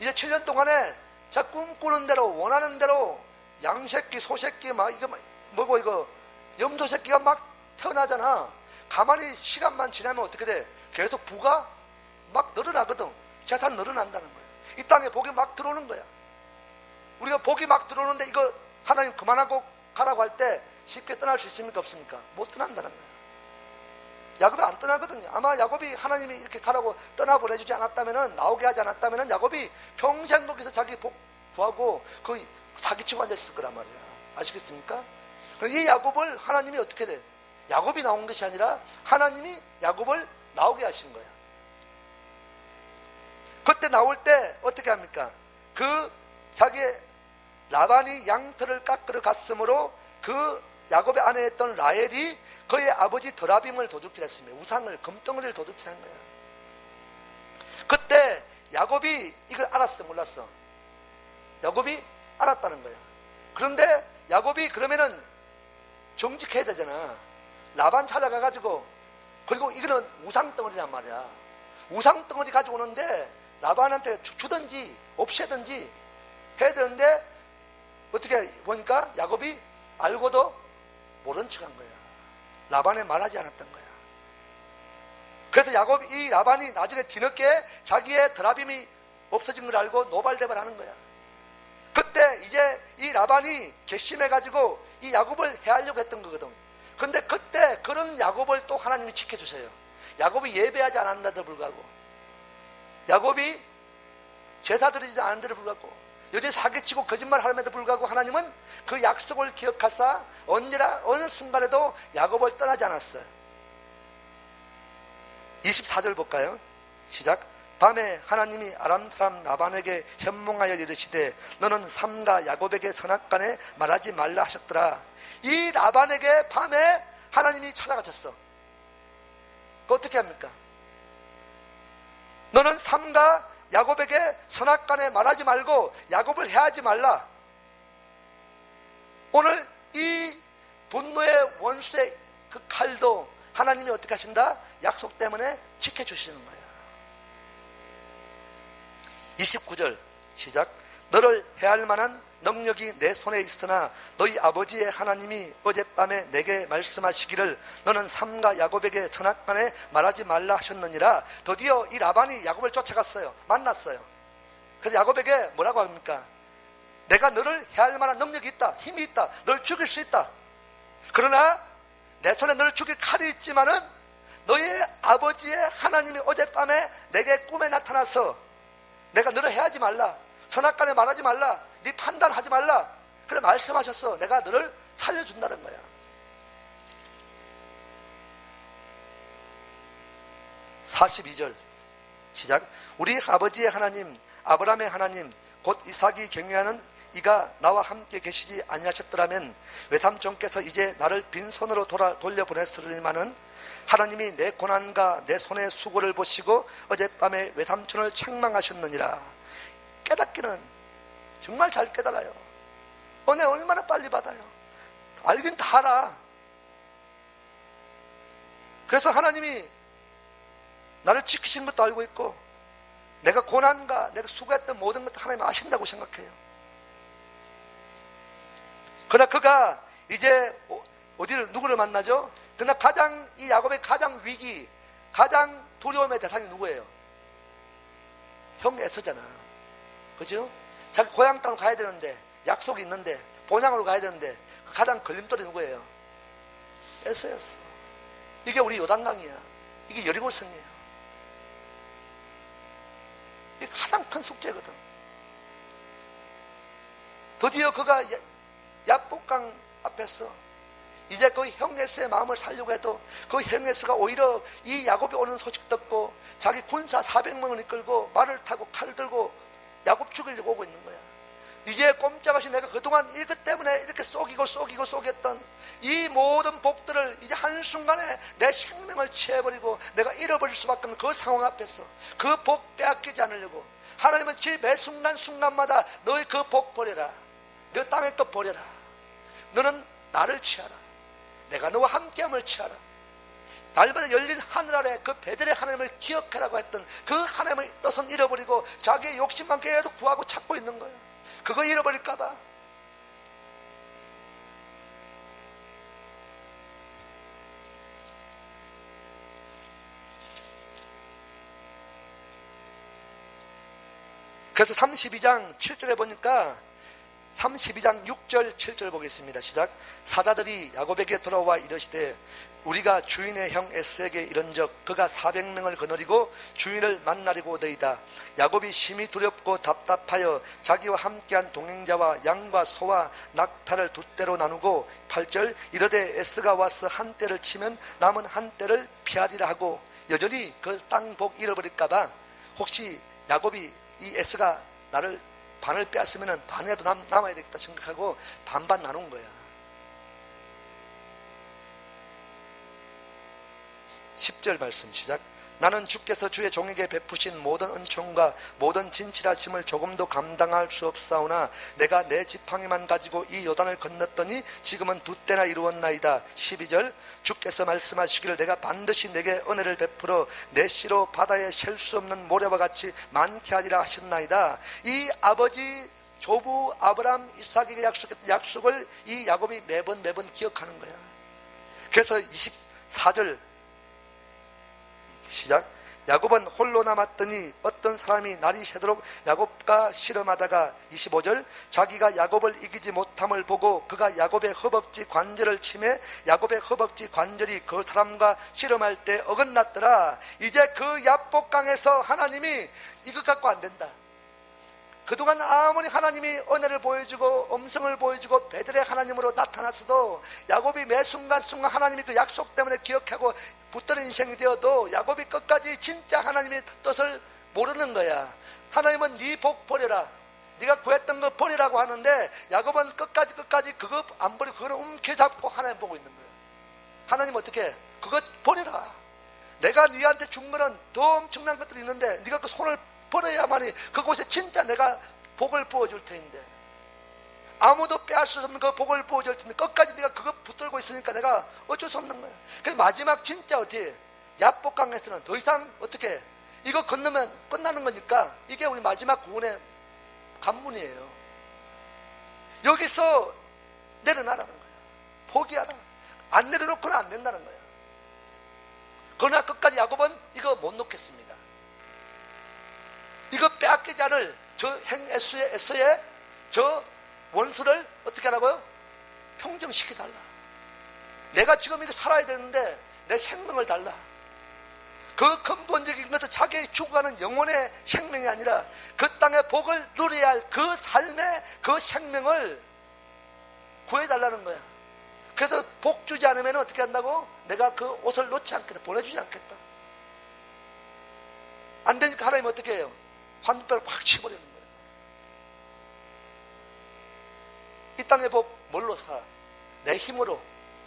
Speaker 1: 이제 7년 동안에 자 꿈꾸는 대로, 원하는 대로 양새끼, 소새끼 막 이거 뭐고 이거 염소 새끼가 막 태어나잖아. 가만히 시간만 지나면 어떻게 돼? 계속 부가 막 늘어나거든. 재산 늘어난다는 거야. 이 땅에 복이 막 들어오는 거야. 우리가 복이 막 들어오는데 이거 하나님 그만하고 가라고 할 때 쉽게 떠날 수 있습니까? 없습니까? 못 떠난다는 거야. 야곱이 안 떠나거든요. 아마 야곱이 하나님이 이렇게 가라고 떠나보내주지 않았다면은, 나오게 하지 않았다면은 야곱이 평생 거기서 자기 복 구하고 그 사기치고 앉아있을 거란 말이야. 아시겠습니까? 이 야곱을 하나님이 어떻게 돼? 야곱이 나온 것이 아니라 하나님이 야곱을 나오게 하신 거야. 그때 나올 때 어떻게 합니까? 그 자기 라반이 양털을 깎으러 갔으므로 그 야곱의 아내였던 라헬이 그의 아버지 드라빔을 도둑질했습니다. 우상을, 금덩어리를 도둑질한 거야. 그때 야곱이 이걸 알았어, 몰랐어? 야곱이 알았다는 거야. 그런데 야곱이 그러면은 정직해야 되잖아. 라반 찾아가가지고, 그리고 이거는 우상덩어리란 말이야. 우상덩어리 가지고 오는데 라반한테 주든지 없애든지 해야 되는데 어떻게 보니까 야곱이 알고도 모른 척한 거야. 라반에 말하지 않았던 거야. 그래서 이 라반이 나중에 뒤늦게 자기의 드라빔이 없어진 걸 알고 노발대발하는 거야. 그때 이제 이 라반이 괘씸해가지고 이 야곱을 해하려고 했던 거거든. 근데 그때 그런 야곱을 또 하나님이 지켜주세요. 야곱이 예배하지 않았는데도 불구하고, 야곱이 제사 드리지 않은데도 불구하고, 여전히 사기치고 거짓말 하는데도 불구하고 하나님은 그 약속을 기억하사 언제나 어느 순간에도 야곱을 떠나지 않았어요. 24절 볼까요? 시작. 밤에 하나님이 아람 사람 라반에게 현몽하여 이르시되 너는 삼가 야곱에게 선악간에 말하지 말라 하셨더라. 이 라반에게 밤에 하나님이 찾아가셨어. 그 어떻게 합니까? 너는 삼가 야곱에게 선악간에 말하지 말고 야곱을 해하지 말라. 오늘 이 분노의 원수의 그 칼도 하나님이 어떻게 하신다? 약속 때문에 지켜주시는 거야. 29절 시작. 너를 해할 만한 능력이 내 손에 있으나 너희 아버지의 하나님이 어젯밤에 내게 말씀하시기를 너는 삼가 야곱에게 선악간에 말하지 말라 하셨느니라. 드디어 이 라반이 야곱을 쫓아갔어요. 만났어요. 그래서 야곱에게 뭐라고 합니까? 내가 너를 해할 만한 능력이 있다, 힘이 있다, 널 죽일 수 있다. 그러나 내 손에 너를 죽일 칼이 있지만은 너희 아버지의 하나님이 어젯밤에 내게 꿈에 나타나서 내가 너를 해하지 말라, 선악간에 말하지 말라, 네 판단하지 말라, 그래 말씀하셨어. 내가 너를 살려준다는 거야. 42절 시작. 우리 아버지의 하나님 아브라함의 하나님 곧 이삭이 경외하는 이가 나와 함께 계시지 아니하셨더라면 외삼촌께서 이제 나를 빈손으로 돌려보냈으리마는 하나님이 내 고난과 내 손의 수고를 보시고 어젯밤에 외삼촌을 책망하셨느니라. 깨닫기는 정말 잘 깨달아요. 은혜 얼마나 빨리 받아요. 알긴 다 알아. 그래서 하나님이 나를 지키신 것도 알고 있고 내가 고난과 내가 수고했던 모든 것도 하나님 아신다고 생각해요. 그러나 그가 이제 누구를 만나죠? 그러나 이 야곱의 가장 위기, 가장 두려움의 대상이 누구예요? 형 에서잖아. 그죠? 자기 고향 땅으로 가야 되는데, 약속이 있는데, 본향으로 가야 되는데, 그 가장 걸림돌이 누구예요? 에서였어. 이게 우리 요단강이야. 이게 여리고성이에요. 이게 가장 큰 숙제거든. 드디어 그가 야복강 앞에서 이제 그 형 에서의 마음을 살려고 해도 그 형 에서가 오히려 이 야곱이 오는 소식 듣고 자기 군사 400명을 이끌고 말을 타고 칼을 들고 야곱 죽이려고 오고 있는 거야. 이제 꼼짝없이 내가 그동안 이것 때문에 이렇게 속였던 이 모든 복들을 이제 한순간에 내 생명을 취해버리고 내가 잃어버릴 수밖에 없는 그 상황 앞에서 그 복 빼앗기지 않으려고 하나님은 매 순간마다 너의 그 복 버려라. 너 땅의 것 버려라. 너는 나를 취하라. 내가 너와 함께함을 취하라. 날마다 열린 하늘 아래 그 베델의 하나님을 기억하라고 했던 그 하나님의 뜻은 잃어버리고 자기의 욕심만 계속 구하고 찾고 있는 거야. 그거 잃어버릴까봐. 그래서 32장 7절에 보니까 32장 6절 7절 보겠습니다. 시작. 사자들이 야곱에게 돌아와 이르시되 우리가 주인의 형 에스에게 이른적 그가 400명을 거느리고 주인을 만나려고 오더이다. 야곱이 심히 두렵고 답답하여 자기와 함께한 동행자와 양과 소와 낙타를 두 떼로 나누고 8절 이르되 에스가 와서 한 떼를 치면 남은 한 떼를 피하리라 하고 여전히 그 땅 복 잃어버릴까봐 혹시 야곱이 이 에스가 나를 반을 빼앗으면 반이라도 남아야 되겠다 생각하고 반반 나눈 거야. 10절 말씀 시작. 나는 주께서 주의 종에게 베푸신 모든 은총과 모든 진실하심을 조금도 감당할 수 없사오나 내가 내 지팡이만 가지고 이 요단을 건넜더니 지금은 두 때나 이루었나이다. 12절 주께서 말씀하시기를 내가 반드시 내게 은혜를 베풀어 내 씨로 바다에 셀 수 없는 모래와 같이 많게 하리라 하셨나이다. 이 아버지 조부 아브라함 이삭에게 약속했던 약속을 이 야곱이 매번 기억하는 거야. 그래서 24절 시작. 야곱은 홀로 남았더니 어떤 사람이 날이 새도록 야곱과 씨름하다가 25절 자기가 야곱을 이기지 못함을 보고 그가 야곱의 허벅지 관절을 치매 야곱의 허벅지 관절이 그 사람과 씨름할 때 어긋났더라. 이제 그 야복강에서 하나님이 이것 갖고 안 된다. 그동안 아무리 하나님이 은혜를 보여주고 음성을 보여주고 베델의 하나님으로 나타났어도 야곱이 매 순간순간 하나님이 그 약속 때문에 기억하고 붙드는 인생이 되어도 야곱이 끝까지 진짜 하나님의 뜻을 모르는 거야. 하나님은 네 복 버려라. 네가 구했던 거 버리라고 하는데 야곱은 끝까지 그거 안 버리고 그거는 움켜잡고 하나님 보고 있는 거야. 하나님 어떻게? 그거 버려라. 내가 네한테 준 거는 더 엄청난 것들이 있는데 네가 그 손을 버려야만이 그곳에 진짜 내가 복을 부어줄 테인데 아무도 빼앗을 수 없는 그 복을 부어줄 텐데 끝까지 네가 그거 붙들고 있으니까 내가 어쩔 수 없는 거야. 그래서 마지막 진짜 어떻게 야복강에서는 더 이상 어떻게 이거 건너면 끝나는 거니까 이게 우리 마지막 구원의 관문이에요. 여기서 내려놔라는 거야. 포기하라. 안 내려놓고는 안 된다는 거야. 그러나 끝까지 야곱은 이거 못 놓겠습니다. 이거 빼앗기지 않을 저 행 에서의 저 원수를 어떻게 하라고요? 평정시켜달라. 내가 지금 이거 살아야 되는데 내 생명을 달라. 그 근본적인 것은 자기의 죽어가는 영혼의 생명이 아니라 그 땅의 복을 누려야 할 그 삶의 그 생명을 구해달라는 거야. 그래서 복 주지 않으면 어떻게 한다고? 내가 그 옷을 놓지 않겠다. 보내주지 않겠다. 안 되니까 하나님 어떻게 해요? 환도뼈를 확 치버리는 거예요. 이 땅의 복 뭘로 사? 내 힘으로,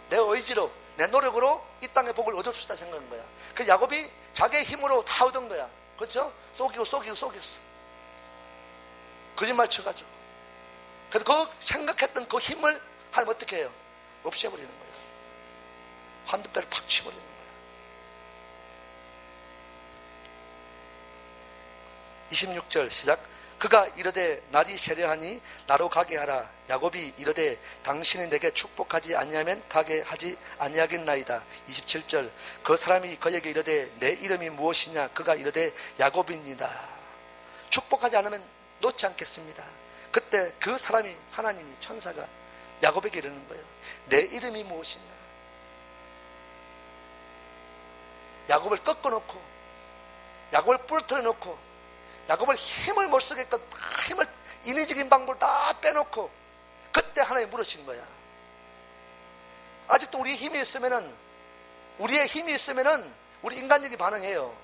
Speaker 1: 내 의지로, 내 노력으로 이 땅의 복을 얻을 수 있다 생각하는 거야. 그 야곱이 자기의 힘으로 다 얻은 거야. 그렇죠? 속였어. 거짓말 쳐가지고. 그래서 그 생각했던 그 힘을 하나님 어떻게 해요? 없애버리는 거야. 환도뼈를 팍 치버리는 거야. 26절 시작. 그가 이르되 날이 세려하니 나로 가게 하라. 야곱이 이르되 당신이 내게 축복하지 아니하면 가게 하지 아니하겠나이다. 27절. 그 사람이 그에게 이르되 내 이름이 무엇이냐. 그가 이르되 야곱입니다. 축복하지 않으면 놓지 않겠습니다. 그때 그 사람이, 하나님이, 천사가 야곱에게 이르는 거예요. 내 이름이 무엇이냐. 야곱을 꺾어놓고, 야곱을 부러뜨려 놓고, 야곱을 힘을 못 쓰게끔 힘을, 인위적인 방법을 다 빼놓고, 그때 하나님이 물으신 거야. 아직도 우리의 힘이 있으면은, 우리 인간적인 반응해요.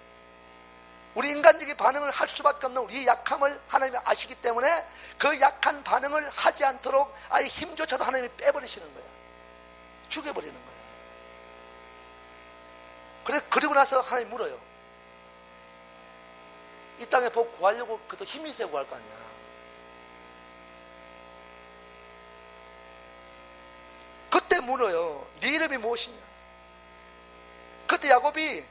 Speaker 1: 우리 인간적인 반응을 할 수밖에 없는 우리의 약함을 하나님이 아시기 때문에 그 약한 반응을 하지 않도록 아예 힘조차도 하나님이 빼버리시는 거야. 죽여버리는 거야. 그리고 나서 하나님이 물어요. 이 땅에 복 구하려고 그래도 힘이 있어야 구할 거 아니야. 그때 물어요. 네 이름이 무엇이냐. 그때 야곱이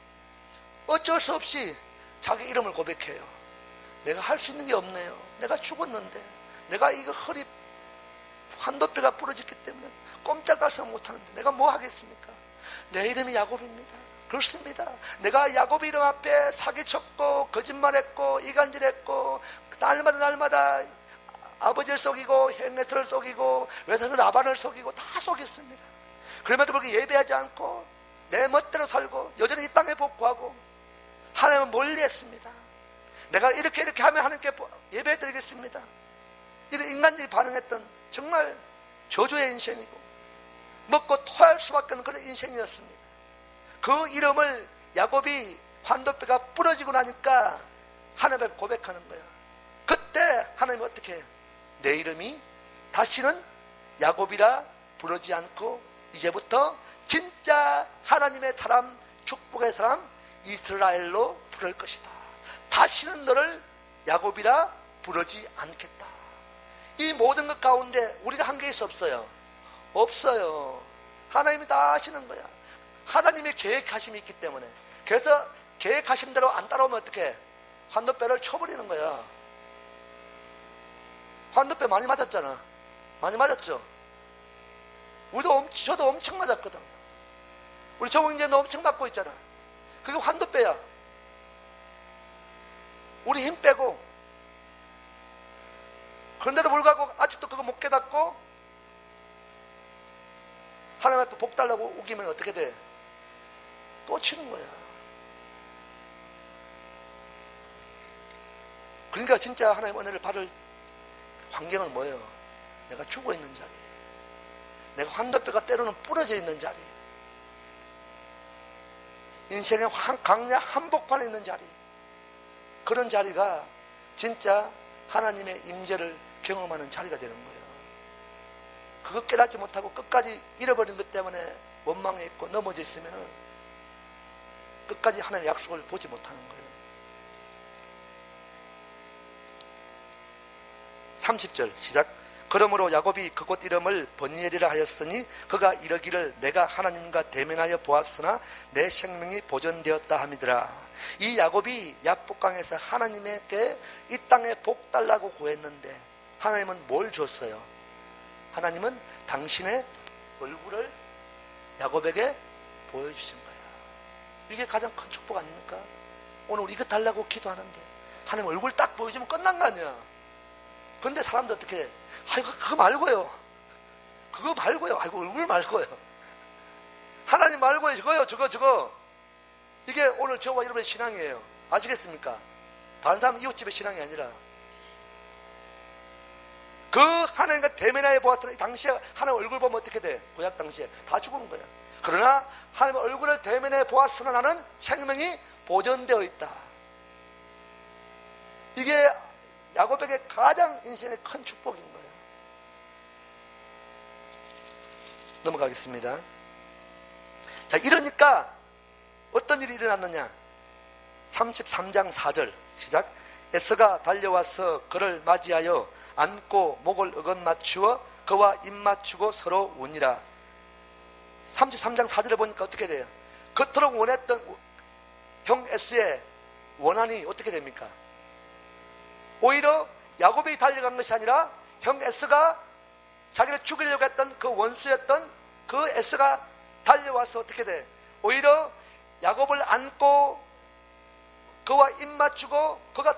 Speaker 1: 어쩔 수 없이 자기 이름을 고백해요. 내가 할 수 있는 게 없네요. 내가 죽었는데, 내가 이거 허리 환도뼈가 부러졌기 때문에 꼼짝할 수 못하는데 내가 뭐 하겠습니까? 내 이름이 야곱입니다. 그렇습니다. 내가 야곱 이름 앞에 사기쳤고 거짓말했고 이간질했고 날마다 아버지를 속이고 헬레스를 속이고 외사는 라반을 속이고 다 속였습니다. 그럼에도 불구하고 예배하지 않고 내 멋대로 살고 여전히 이 땅에 복구하고 하나님은 멀리했습니다. 내가 이렇게 하면 하나님께 예배해드리겠습니다. 이런 인간적인 반응했던 정말 저주의 인생이고 먹고 토할 수밖에 없는 그런 인생이었습니다. 그 이름을 야곱이 환도뼈가 부러지고 나니까 하나님께 고백하는 거야. 그때 하나님이 어떻게 해요? 내 이름이 다시는 야곱이라 부르지 않고 이제부터 진짜 하나님의 사람, 축복의 사람 이스라엘로 부를 것이다. 다시는 너를 야곱이라 부르지 않겠다. 이 모든 것 가운데 우리가 한 게 있어 없어요? 없어요. 하나님이 다 하시는 거야. 하나님의 계획하심이 있기 때문에. 그래서 계획하심대로 안 따라오면 어떻게? 환도뼈를 쳐버리는 거야. 환도뼈 많이 맞았잖아. 많이 맞았죠? 저도 엄청 맞았거든. 우리 정웅이제도 엄청 맞고 있잖아. 그게 환도뼈야. 우리 힘 빼고. 그런데도 불구하고 아직도 그거 못 깨닫고 하나님 앞에 복 달라고 우기면 어떻게 돼? 또 치는 거야. 그러니까 진짜 하나님 은혜를 받을 환경은 뭐예요? 내가 죽어 있는 자리, 내가 환도뼈가 때로는 부러져 있는 자리, 인생의 강약 한복판에 있는 자리, 그런 자리가 진짜 하나님의 임재를 경험하는 자리가 되는 거예요. 그거 깨닫지 못하고 끝까지 잃어버린 것 때문에 원망해 있고 넘어져 있으면은 끝까지 하나님의 약속을 보지 못하는 거예요. 30절 시작. 그러므로 야곱이 그곳 이름을 버니엘이라 하였으니 그가 이르기를 내가 하나님과 대면하여 보았으나 내 생명이 보존되었다 함이더라. 이 야곱이 야복강에서 하나님에게 이 땅에 복 달라고 구했는데 하나님은 뭘 줬어요? 하나님은 당신의 얼굴을 야곱에게 보여주신 거예요. 이게 가장 큰 축복 아닙니까? 오늘 우리 이거 달라고 기도하는데 하나님 얼굴 딱 보여주면 끝난 거 아니야. 근데 사람들 어떻게 해? 아이고 그거 말고요. 아이고 얼굴 말고요. 하나님 말고요. 저거. 이게 오늘 저와 여러분의 신앙이에요. 아시겠습니까? 다른 사람 이웃집의 신앙이 아니라 그 하나님과 대면하여 보았더니 당시에 하나님 얼굴 보면 어떻게 돼? 구약 당시에 다 죽은 거야. 그러나 하나님 얼굴을 대면해 보았으나 나는 생명이 보존되어 있다. 이게 야곱에게 가장 인생의 큰 축복인 거예요. 넘어가겠습니다. 자, 이러니까 어떤 일이 일어났느냐. 33장 4절 시작. 에서가 달려와서 그를 맞이하여 안고 목을 어긋맞추어 그와 입맞추고 서로 우니라. 33장 4절에 보니까 어떻게 돼요? 그토록 원했던 형 에서의 원한이 어떻게 됩니까? 오히려 야곱이 달려간 것이 아니라 형 에서가 자기를 죽이려고 했던 그 원수였던 그 에서가 달려와서 어떻게 돼? 오히려 야곱을 안고 그와 입 맞추고 그가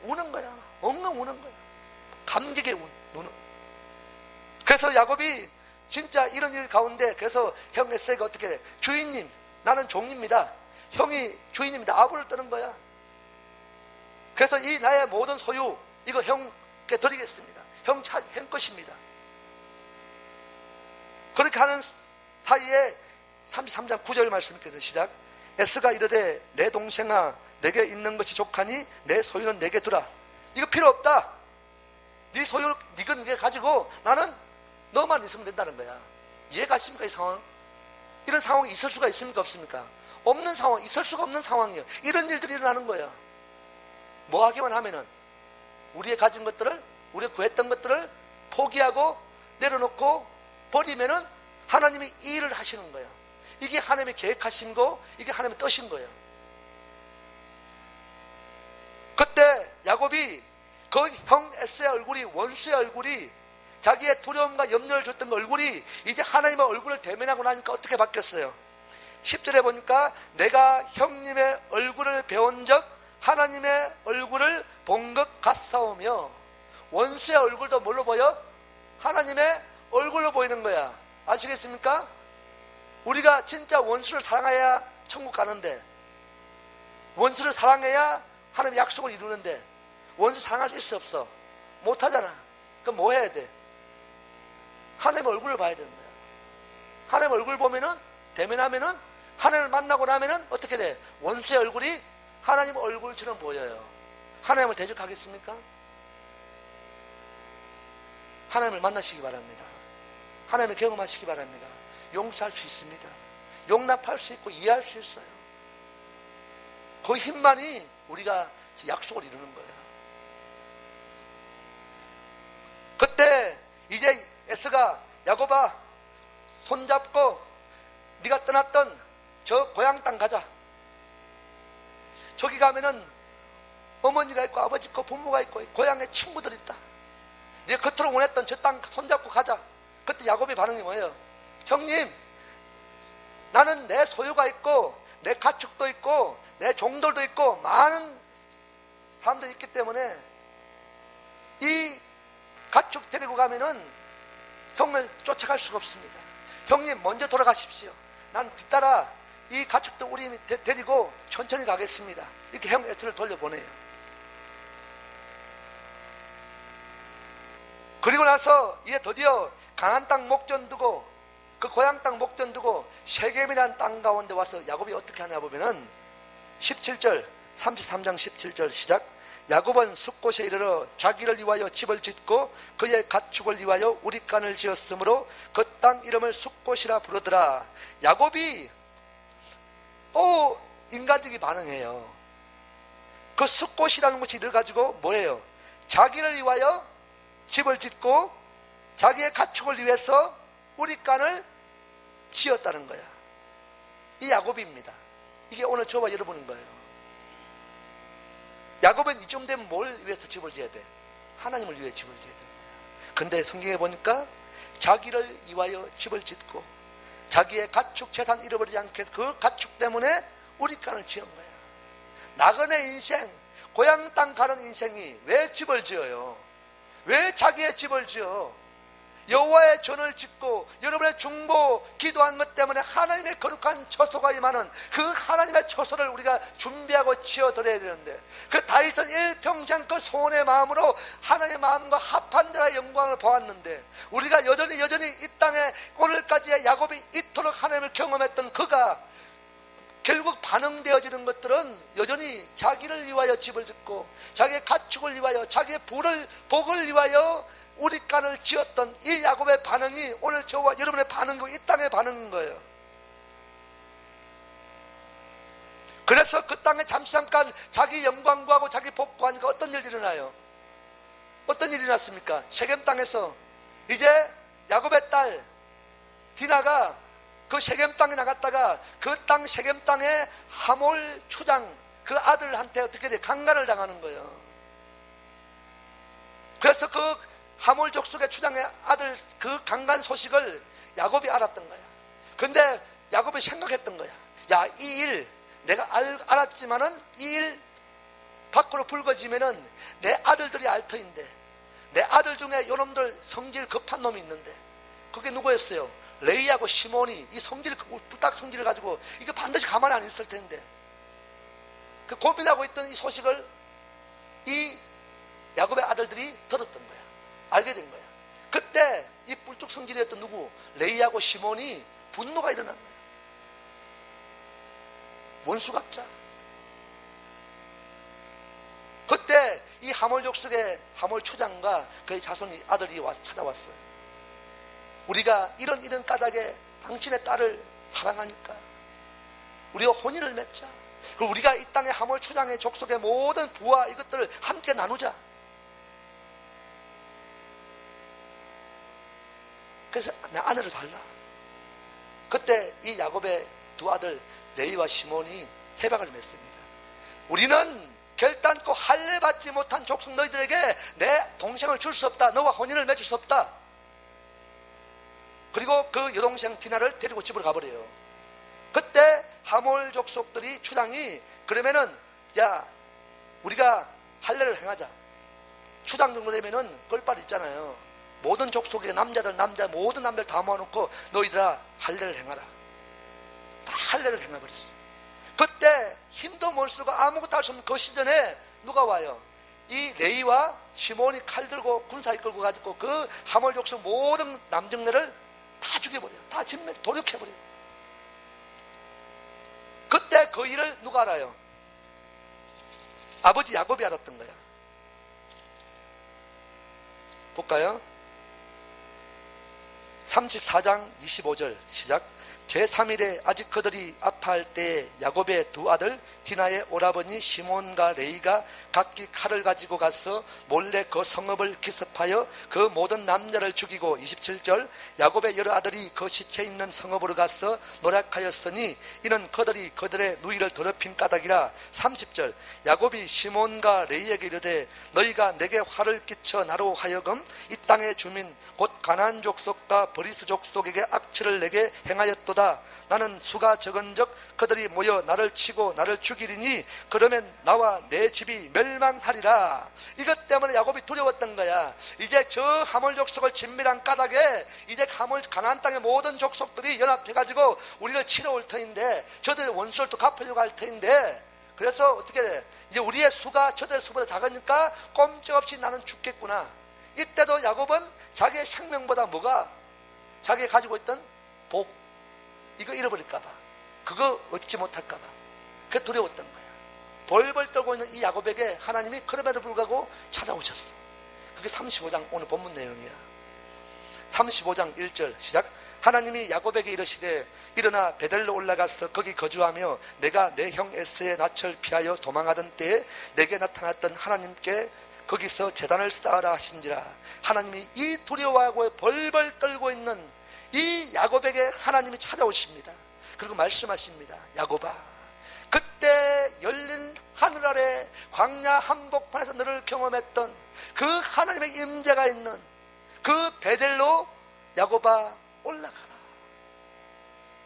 Speaker 1: 우는 거야. 엉엉 우는 거야. 감격에 우는. 그래서 야곱이 진짜 이런 일 가운데 그래서 형 에서가 어떻게 돼? 주인님, 나는 종입니다. 형이 주인입니다. 아부를 떠는 거야. 그래서 이 나의 모든 소유 이거 형께 드리겠습니다. 형 것입니다. 그렇게 하는 사이에 33장 9절 말씀 읽거든요. 시작. 에스가 이르되 내 동생아 내게 있는 것이 족하니 내 소유는 내게 두라. 이거 필요 없다. 네 소유 네가 가지고 나는 너만 있으면 된다는 거야. 이해가십니까? 이 상황? 이런 상황이 있을 수가 있습니까? 없습니까? 없는 상황, 있을 수가 없는 상황이에요. 이런 일들이 일어나는 거야. 뭐 하기만 하면은 우리의 가진 것들을, 우리가 구했던 것들을 포기하고 내려놓고 버리면은 하나님이 이 일을 하시는 거야. 이게 하나님의 계획하신 거, 이게 하나님의 뜻인 거예요. 그때 야곱이 그 형 에서의 얼굴이, 원수의 얼굴이, 자기의 두려움과 염려를 줬던 그 얼굴이 이제 하나님의 얼굴을 대면하고 나니까 어떻게 바뀌었어요? 10절에 보니까 내가 형님의 얼굴을 배운 적 하나님의 얼굴을 본 것 같사오며, 원수의 얼굴도 뭘로 보여? 하나님의 얼굴로 보이는 거야. 아시겠습니까? 우리가 진짜 원수를 사랑해야 천국 가는데, 원수를 사랑해야 하나님의 약속을 이루는데, 원수 사랑할 수 있어 없어? 못하잖아. 그럼 뭐 해야 돼? 하나님의 얼굴을 봐야 되는 거야. 하나님의 얼굴 보면은, 대면하면은, 하나님을 만나고 나면은 어떻게 돼? 원수의 얼굴이 하나님 얼굴처럼 보여요. 하나님을 대적하겠습니까? 하나님을 만나시기 바랍니다. 하나님을 경험하시기 바랍니다. 용서할 수 있습니다. 용납할 수 있고 이해할 수 있어요. 그 힘만이 우리가 약속을 이루는 거예요. 그때 이제 에서가 야곱아 손잡고 네가 떠났던 저 고향 땅 가자. 저기 가면은 어머니가 있고 아버지 있고 부모가 있고 고향에 친구들 있다. 네가 그토록 원했던 저 땅 손잡고 가자. 그때 야곱의 반응이 뭐예요? 형님, 나는 내 소유가 있고 내 가축도 있고 내 종들도 있고 많은 사람들이 있기 때문에 이 가축 데리고 가면은 형을 쫓아갈 수가 없습니다. 형님 먼저 돌아가십시오. 난 뒤따라 이 가축도 우리 데리고 천천히 가겠습니다. 이렇게 형 에서를 돌려보내요. 그리고 나서 이제 드디어 가나안 땅 목전 두고 그 고향 땅 목전 두고 세겜이라는 땅 가운데 와서 야곱이 어떻게 하냐 보면은 17절 33장 17절 시작. 야곱은 숫곳에 이르러 자기를 위하여 집을 짓고 그의 가축을 위하여 우릿간을 지었으므로 그 땅 이름을 숫곳이라 부르더라. 야곱이 또 인간적이 반응해요. 그 숫곳이라는 것이 이래가지고 뭐예요? 자기를 위하여 집을 짓고 자기의 가축을 위해서 우릿간을 지었다는 거야. 이 야곱입니다. 이게 오늘 저와 여러분인 거예요. 야곱은 이쯤 되면 뭘 위해서 집을 지어야 돼? 하나님을 위해 집을 지어야 되는 거야. 근데 성경에 보니까 자기를 위하여 집을 짓고 자기의 가축 재산 잃어버리지 않게 해서 그 가축 때문에 우릿간을 지은 거야. 나그네 인생, 고향 땅 가는 인생이 왜 집을 지어요? 왜 자기의 집을 지어? 여호와의 전을 짓고 여러분의 중보 기도한 것 때문에 하나님의 거룩한 처소가 임하는 그 하나님의 처소를 우리가 준비하고 지어드려야 되는데, 그 다윗은 일평생 그 소원의 마음으로 하나님의 마음과 합한 자의 영광을 보았는데, 우리가 여전히 이 땅에 오늘까지의 야곱이 이토록 하나님을 경험했던 그가 결국 반응되어지는 것들은 아들은 여전히 자기를 위하여 집을 짓고 자기의 가축을 위하여 자기의 복을 위하여 우리간을 지었던 이 야곱의 반응이 오늘 저와 여러분의 반응이고 이 땅의 반응인 거예요. 그래서 그 땅에 잠깐 자기 영광 구하고 자기 복 구하니까 어떤 일이 일어나요? 어떤 일이 일어났습니까? 세겜 땅에서 이제 야곱의 딸 디나가 그 세겜 땅에 나갔다가 그 땅 세겜 땅에 하몰 초장 그 아들한테 어떻게 돼? 강간을 당하는 거예요. 그래서 그 하몰 족속의 초장의 아들 그 강간 소식을 야곱이 알았던 거야. 근데 야곱이 생각했던 거야. 야, 이 일 내가 알았지만은 이 일 밖으로 불거지면은 내 아들들이 알 터인데 내 아들 중에 요놈들 성질 급한 놈이 있는데 그게 누구였어요? 레이하고 시몬이 이 성질, 불닭 성질을 가지고 이거 반드시 가만히 안 있을 텐데 그 고민하고 있던 이 소식을 이 야곱의 아들들이 들었던 거야. 알게 된 거야. 그때 이 뿔뚝 성질이었던 누구? 레이하고 시몬이 분노가 일어난 거야. 원수갑자. 그때 이 하몰 족속의 하몰 초장과 그의 자손이 아들이 찾아왔어요. 우리가 이런 까닭에 당신의 딸을 사랑하니까 우리가 혼인을 맺자. 그리고 우리가 이 땅의 하몰 초장의 족속의 모든 부와 이것들을 함께 나누자. 그래서 내 아내를 달라. 그때 이 야곱의 두 아들 레이와 시몬이 해박을 맺습니다. 우리는 결단코 할례 받지 못한 족속 너희들에게 내 동생을 줄 수 없다. 너와 혼인을 맺을 수 없다. 그리고 그 여동생 디나를 데리고 집으로 가버려요. 그때 하몰 족속들이 추장이 그러면은 야 우리가 할례를 행하자. 추장 정도 되면은 꼴빨 있잖아요. 모든 족속의 모든 남자들 다 모아놓고 너희들아 할례를 행하라. 다 할례를 행해버렸어요. 그때 힘도 못 쓰고 아무것도 할 수 없는 그 시전에 누가 와요? 이 레이와 시몬이 칼 들고 군사 이끌고 가지고 그 하몰 족속 모든 남정네를 다 죽여버려요. 다 도륙해버려요. 그때 그 일을 누가 알아요? 아버지 야곱이 알았던 거야. 볼까요? 34장 25절 시작. 제3일에 아직 그들이 아파할 때에 야곱의 두 아들 디나의 오라버니 시몬과 레이가 각기 칼을 가지고 가서 몰래 그 성읍을 기습하여 그 모든 남자를 죽이고 27절 야곱의 여러 아들이 그 시체 있는 성읍으로 가서 노력하였으니 이는 그들이 그들의 누이를 더럽힌 까닭이라. 30절 야곱이 시몬과 레이에게 이르되 너희가 내게 화를 끼쳐 나로 하여금 이 땅의 주민 곧 가나안 족속과 브리스 족속에게 악취를 내게 행하였도다. 나는 수가 적은즉 그들이 모여 나를 치고 나를 죽이리니 그러면 나와 내 집이 멸망하리라. 이것 때문에 야곱이 두려웠던 거야. 이제 저 하몰 족속을 진멸한 까닭에 이제 가나안 땅의 모든 족속들이 연합해가지고 우리를 치러 올 터인데 저들의 원수를 또 갚으려고 할 터인데 그래서 어떻게 돼? 이제 우리의 수가 저들의 수보다 작으니까 꼼짝없이 나는 죽겠구나. 이때도 야곱은 자기의 생명보다 뭐가? 자기가 가지고 있던 복 이거 잃어버릴까봐 그거 얻지 못할까봐 그게 두려웠던 거야. 벌벌 떨고 있는 이 야곱에게 하나님이 그럼에도 불구하고 찾아오셨어. 그게 35장 오늘 본문 내용이야. 35장 1절 시작. 하나님이 야곱에게 이르시되 일어나 베델로 올라가서 거기 거주하며 내가 내 형 에서의 낯을 피하여 도망하던 때에 내게 나타났던 하나님께 거기서 제단을 쌓으라 하신지라. 하나님이 이 두려워하고 벌벌 떨고 있는 이 야곱에게 하나님이 찾아오십니다. 그리고 말씀하십니다. 야곱아, 그때 열린 하늘 아래 광야 한복판에서 너를 경험했던 그 하나님의 임재가 있는 그 베델로 야곱아 올라가라.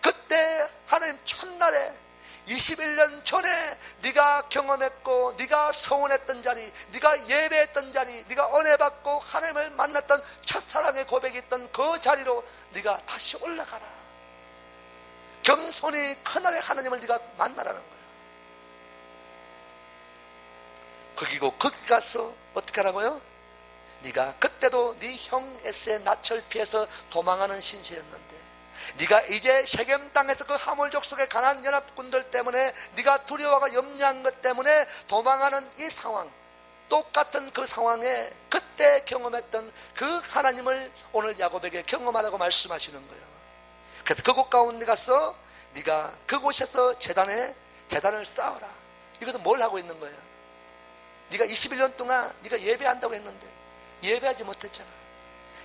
Speaker 1: 그때 하나님 첫날에 21년 전에 네가 경험했고 네가 서원했던 자리, 네가 예배했던 자리, 네가 은혜 받고 하나님을 만났던 첫사랑의 고백이 있던 그 자리로 네가 다시 올라가라. 겸손히 그날의 하나님을 네가 만나라는 거야. 거기 가서 어떻게 하라고요? 네가 그때도 네 형 에스의 낯을 피해서 도망하는 신세였는데 네가 이제 셰겜 땅에서 그 하몰 족속의 가나안 연합군들 때문에 네가 두려워하고 염려한 것 때문에 도망하는 이 상황, 똑같은 그 상황에 그때 경험했던 그 하나님을 오늘 야곱에게 경험하라고 말씀하시는 거예요. 그래서 그곳 가운데 가서 네가 그곳에서 제단을 쌓아라. 이것은 뭘 하고 있는 거야? 네가 21년 동안 네가 예배한다고 했는데 예배하지 못했잖아.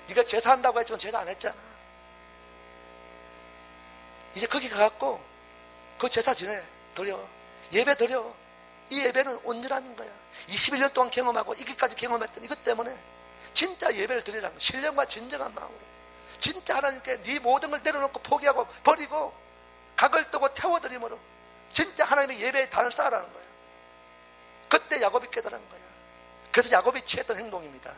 Speaker 1: 네가 제사한다고 했지만 제사 안 했잖아. 이제 거기 가갖고 그 제사 지내, 드려, 예배 드려. 이 예배는 온전한 거야. 21년 동안 경험하고 이기까지 경험했던 이것 때문에 진짜 예배를 드리라는 거야. 신령과 진정한 마음으로 진짜 하나님께 네 모든 걸 내려놓고 포기하고 버리고 각을 뜨고 태워드림으로 진짜 하나님의 예배의 단을 쌓으라는 거야. 그때 야곱이 깨달은 거야. 그래서 야곱이 취했던 행동입니다.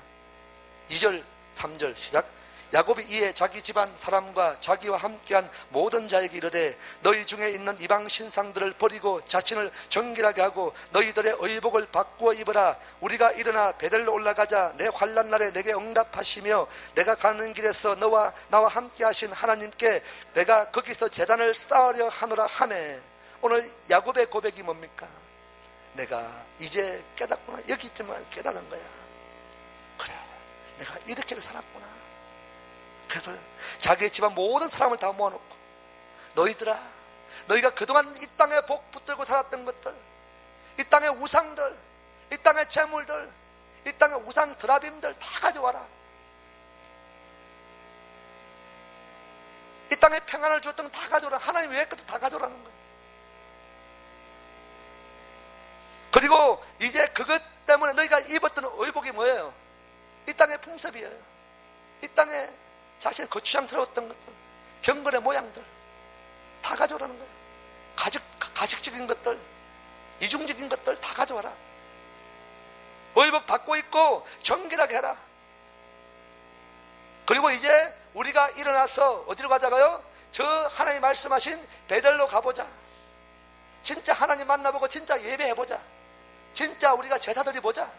Speaker 1: 2절 3절 시작. 야곱이 이에 자기 집안 사람과 자기와 함께한 모든 자에게 이르되 너희 중에 있는 이방 신상들을 버리고 자신을 정결하게 하고 너희들의 의복을 바꾸어 입으라. 우리가 일어나 베델로 올라가자. 내 환난 날에 내게 응답하시며 내가 가는 길에서 나와 함께 하신 하나님께 내가 거기서 제단을 쌓으려 하노라 하매. 오늘 야곱의 고백이 뭡니까? 내가 이제 깨닫구나. 여기쯤만 깨닫는 거야. 그래, 내가 이렇게 살았구나. 그래서 자기의 집안 모든 사람을 다 모아놓고 너희들아, 너희가 그동안 이 땅에 복 붙들고 살았던 것들, 이 땅의 우상들, 이 땅의 재물들, 이 땅의 우상 드라빔들 다 가져와라. 이 땅에 평안을 줬던 거 다 가져오라. 하나님 외의 것도 다 가져오라는 거예요. 그리고 이제 그것 때문에 너희가 입었던 의복이 뭐예요? 이 땅의 풍습이에요. 이 땅에 자신의 거추장스러웠던 것들, 경건의 모양들 다 가져오라는 거예요. 가식적인 것들, 이중적인 것들 다 가져와라. 의복 받고 있고 정결하게 해라. 그리고 이제 우리가 일어나서 어디로 가자고요? 저 하나님 말씀하신 베델로 가보자. 진짜 하나님 만나보고 진짜 예배해보자. 진짜 우리가 제사 드려보자.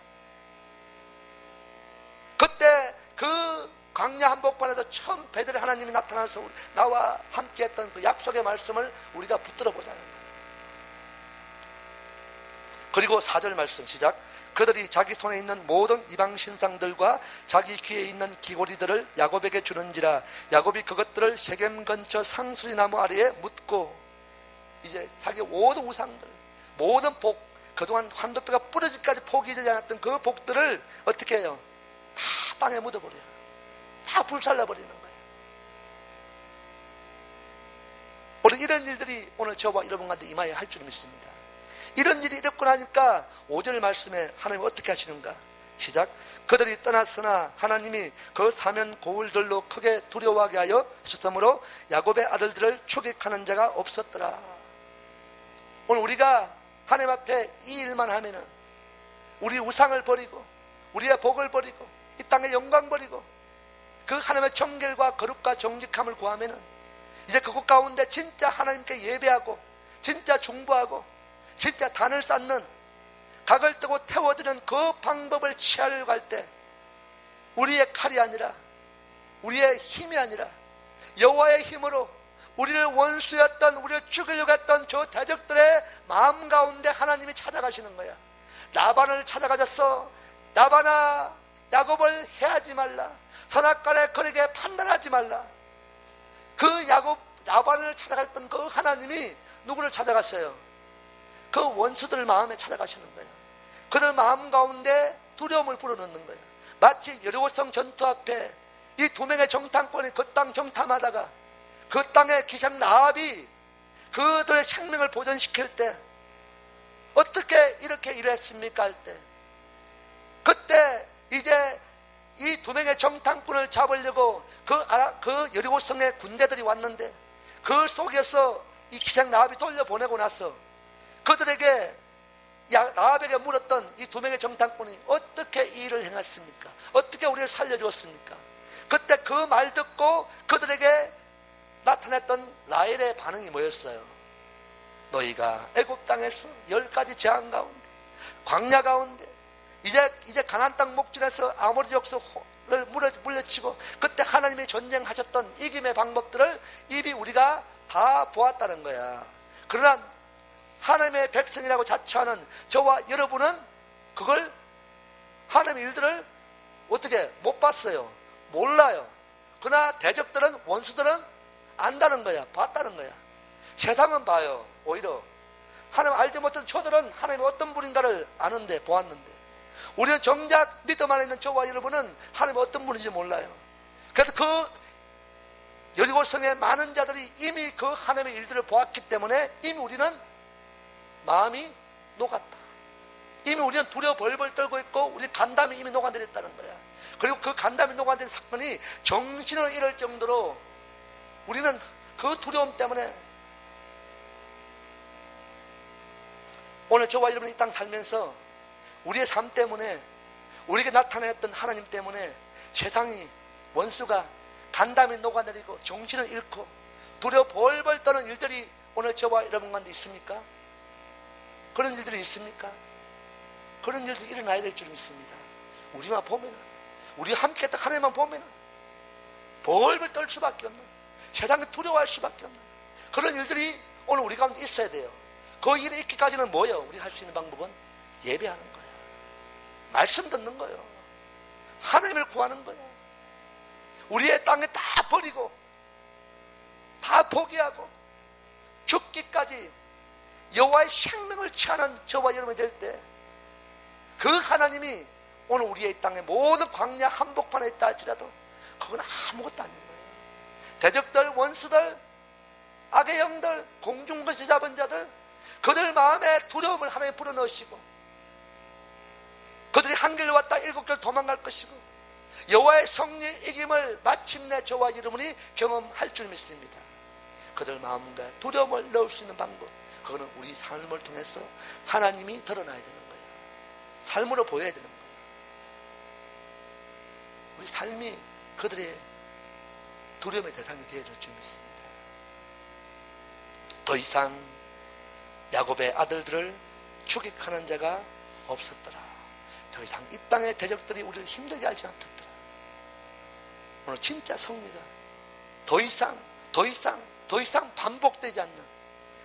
Speaker 1: 그때 그 광야 한복판에서 처음 베델의 하나님이 나타나서 나와 함께했던 그 약속의 말씀을 우리가 붙들어 보자. 그리고 4절 말씀 시작. 그들이 자기 손에 있는 모든 이방 신상들과 자기 귀에 있는 귀고리들을 야곱에게 주는지라. 야곱이 그것들을 셰겜 근처 상수리 나무 아래에 묻고, 이제 자기 모든 우상들, 모든 복, 그동안 환도뼈가 부러지기까지 포기되지 않았던 그 복들을 어떻게 해요? 다 땅에 묻어버려요. 다 불살라버리는 거예요. 오늘 이런 일들이 오늘 저와 여러분한테 임하여 할 줄 믿습니다. 이런 일이 일어나고 나니까 5절 말씀에 하나님이 어떻게 하시는가? 시작. 그들이 떠났으나 하나님이 그 사면 고울들로 크게 두려워하게 하여 하셨으므로 야곱의 아들들을 추격하는 자가 없었더라. 오늘 우리가 하나님 앞에 이 일만 하면은, 우리 우상을 버리고 우리의 복을 버리고 이 땅의 영광 버리고 그 하나님의 정결과 거룩과 정직함을 구하면은 이제 그곳 가운데 진짜 하나님께 예배하고 진짜 중보하고 진짜 단을 쌓는, 각을 뜨고 태워드는 그 방법을 취하려고 할 때 우리의 칼이 아니라, 우리의 힘이 아니라 여호와의 힘으로 우리를 원수였던, 우리를 죽이려고 했던 저 대적들의 마음 가운데 하나님이 찾아가시는 거야. 라반을 찾아가셨어. 라반아, 야곱을 해하지 말라. 선악간에 그에게 판단하지 말라. 그 라반을 찾아갔던 그 하나님이 누구를 찾아갔어요? 그 원수들 마음에 찾아가시는 거예요. 그들 마음 가운데 두려움을 불어넣는 거예요. 마치 여리고성 전투 앞에 이 두 명의 정탐꾼이 그 땅 정탐하다가 그 땅의 기생 라합이 그들의 생명을 보존시킬 때 어떻게 이렇게 일했습니까? 할 때, 그때 이제 이 두 명의 정탐꾼을 잡으려고 그 여리고성의 군대들이 왔는데 그 속에서 이 기생 라합이 돌려보내고 나서 그들에게, 라합에게 물었던 이 두 명의 정탐꾼이 어떻게 이 일을 행했습니까? 어떻게 우리를 살려주었습니까? 그때 그 말 듣고 그들에게 나타났던 라헬의 반응이 뭐였어요? 너희가 애굽 땅에서 10가지 재앙 가운데, 광야 가운데, 이제 가나안 땅 목전에서 아모리 족속 물려치고 그때 하나님이 전쟁하셨던 이김의 방법들을 이미 우리가 다 보았다는 거야. 그러나 하나님의 백성이라고 자처하는 저와 여러분은 그걸 하나님의 일들을 어떻게 못 봤어요. 몰라요. 그러나 대적들은, 원수들은 안다는 거야. 봤다는 거야. 세상은 봐요. 오히려 하나님 알지 못한 저들은 하나님이 어떤 분인가를 아는데, 보았는데, 우리는 정작 믿음 안에 있는 저와 여러분은 하나님이 어떤 분인지 몰라요. 그래서 그 여리고성의 많은 자들이 이미 그 하나님의 일들을 보았기 때문에 이미 우리는 마음이 녹았다. 이미 우리는 두려워 벌벌 떨고 있고 우리 간담이 이미 녹아내렸다는 거야. 그리고 그 간담이 녹아내린 사건이 정신을 잃을 정도로 우리는 그 두려움 때문에 오늘 저와 여러분이 이 땅 살면서 우리의 삶 때문에, 우리에게 나타났던 하나님 때문에 세상이, 원수가 간담이 녹아내리고 정신을 잃고 두려워 벌벌 떠는 일들이 오늘 저와 여러분 가운데 있습니까? 그런 일들이 있습니까? 그런 일들이 일어나야 될 줄 믿습니다. 우리만 보면은, 우리 함께 했던 하나님만 보면은 벌벌 떨 수밖에 없는, 세상이 두려워할 수밖에 없는 그런 일들이 오늘 우리 가운데 있어야 돼요. 그 일이 있기까지는 뭐예요? 우리가 할 수 있는 방법은 예배하는 거예요. 말씀 듣는 거예요. 하나님을 구하는 거예요. 우리의 땅에 다 버리고 다 포기하고 죽기까지 여호와의 생명을 취하는 저와 여러분이 될 때 그 하나님이 오늘 우리의 땅에 모든 광야 한복판에 있다 할지라도 그건 아무것도 아닌 거예요. 대적들, 원수들, 악의 영들, 공중거시 잡은 자들, 그들 마음에 두려움을 하나님이 불어넣으시고 그들이 한 길 왔다 일곱 길 도망갈 것이고 여호와의 성령의 이김을 마침내 저와 여러분이 경험할 줄 믿습니다. 그들 마음과 두려움을 넣을 수 있는 방법, 그거는 우리 삶을 통해서 하나님이 드러나야 되는 거예요. 삶으로 보여야 되는 거예요. 우리 삶이 그들의 두려움의 대상이 되어야 될 줄 믿습니다. 더 이상 야곱의 아들들을 추격하는 자가 없었더라. 더 이상 이 땅의 대적들이 우리를 힘들게 하지 않았더라. 오늘 진짜 승리가 더 이상 반복되지 않는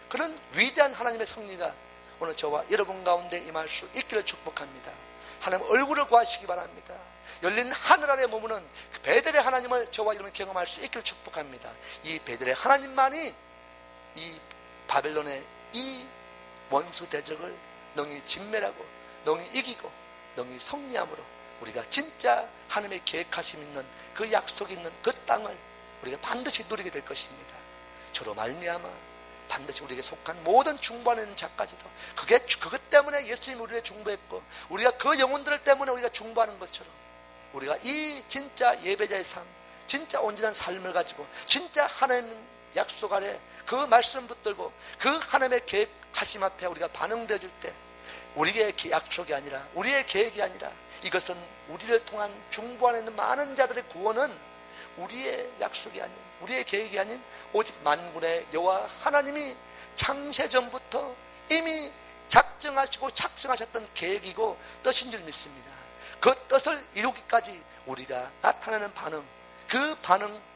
Speaker 1: 그런 위대한 하나님의 승리가 오늘 저와 여러분 가운데 임할 수 있기를 축복합니다. 하나님 얼굴을 구하시기 바랍니다. 열린 하늘 아래 머무는 베델의 하나님을 저와 여러분 경험할 수 있기를 축복합니다. 이 베델의 하나님만이 이 바벨론의 이 원수 대적을 능히 진멸하고 능히 이기고 능히 승리함으로 우리가 진짜 하나님의 계획하심 있는 그 약속 있는 그 땅을 우리가 반드시 누리게 될 것입니다. 저로 말미암아 반드시 우리에게 속한 모든 중보하는 있는 자까지도 그것 때문에 예수님이 우리를 중보했고 우리가 그 영혼들 때문에 우리가 중보하는 것처럼 우리가 이 진짜 예배자의 삶, 진짜 온전한 삶을 가지고 진짜 하나님 약속 아래 그 말씀 붙들고 그 하나님의 계획하심 앞에 우리가 반응되어질 때 우리의 약속이 아니라 우리의 계획이 아니라 이것은 우리를 통한 중보 안에 있는 많은 자들의 구원은 우리의 약속이 아닌, 우리의 계획이 아닌 오직 만군의 여호와 하나님이 창세전부터 이미 작정하시고 작성하셨던 계획이고 뜻인 줄 믿습니다. 그 뜻을 이루기까지 우리가 나타내는 반응,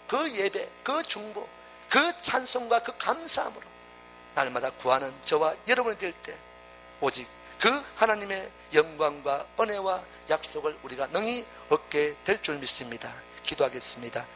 Speaker 1: 그 예배, 그 중보, 그 찬송과 그 감사함으로 날마다 구하는 저와 여러분이 될 때 오직 그 하나님의 영광과 은혜와 약속을 우리가 능히 얻게 될 줄 믿습니다. 기도하겠습니다.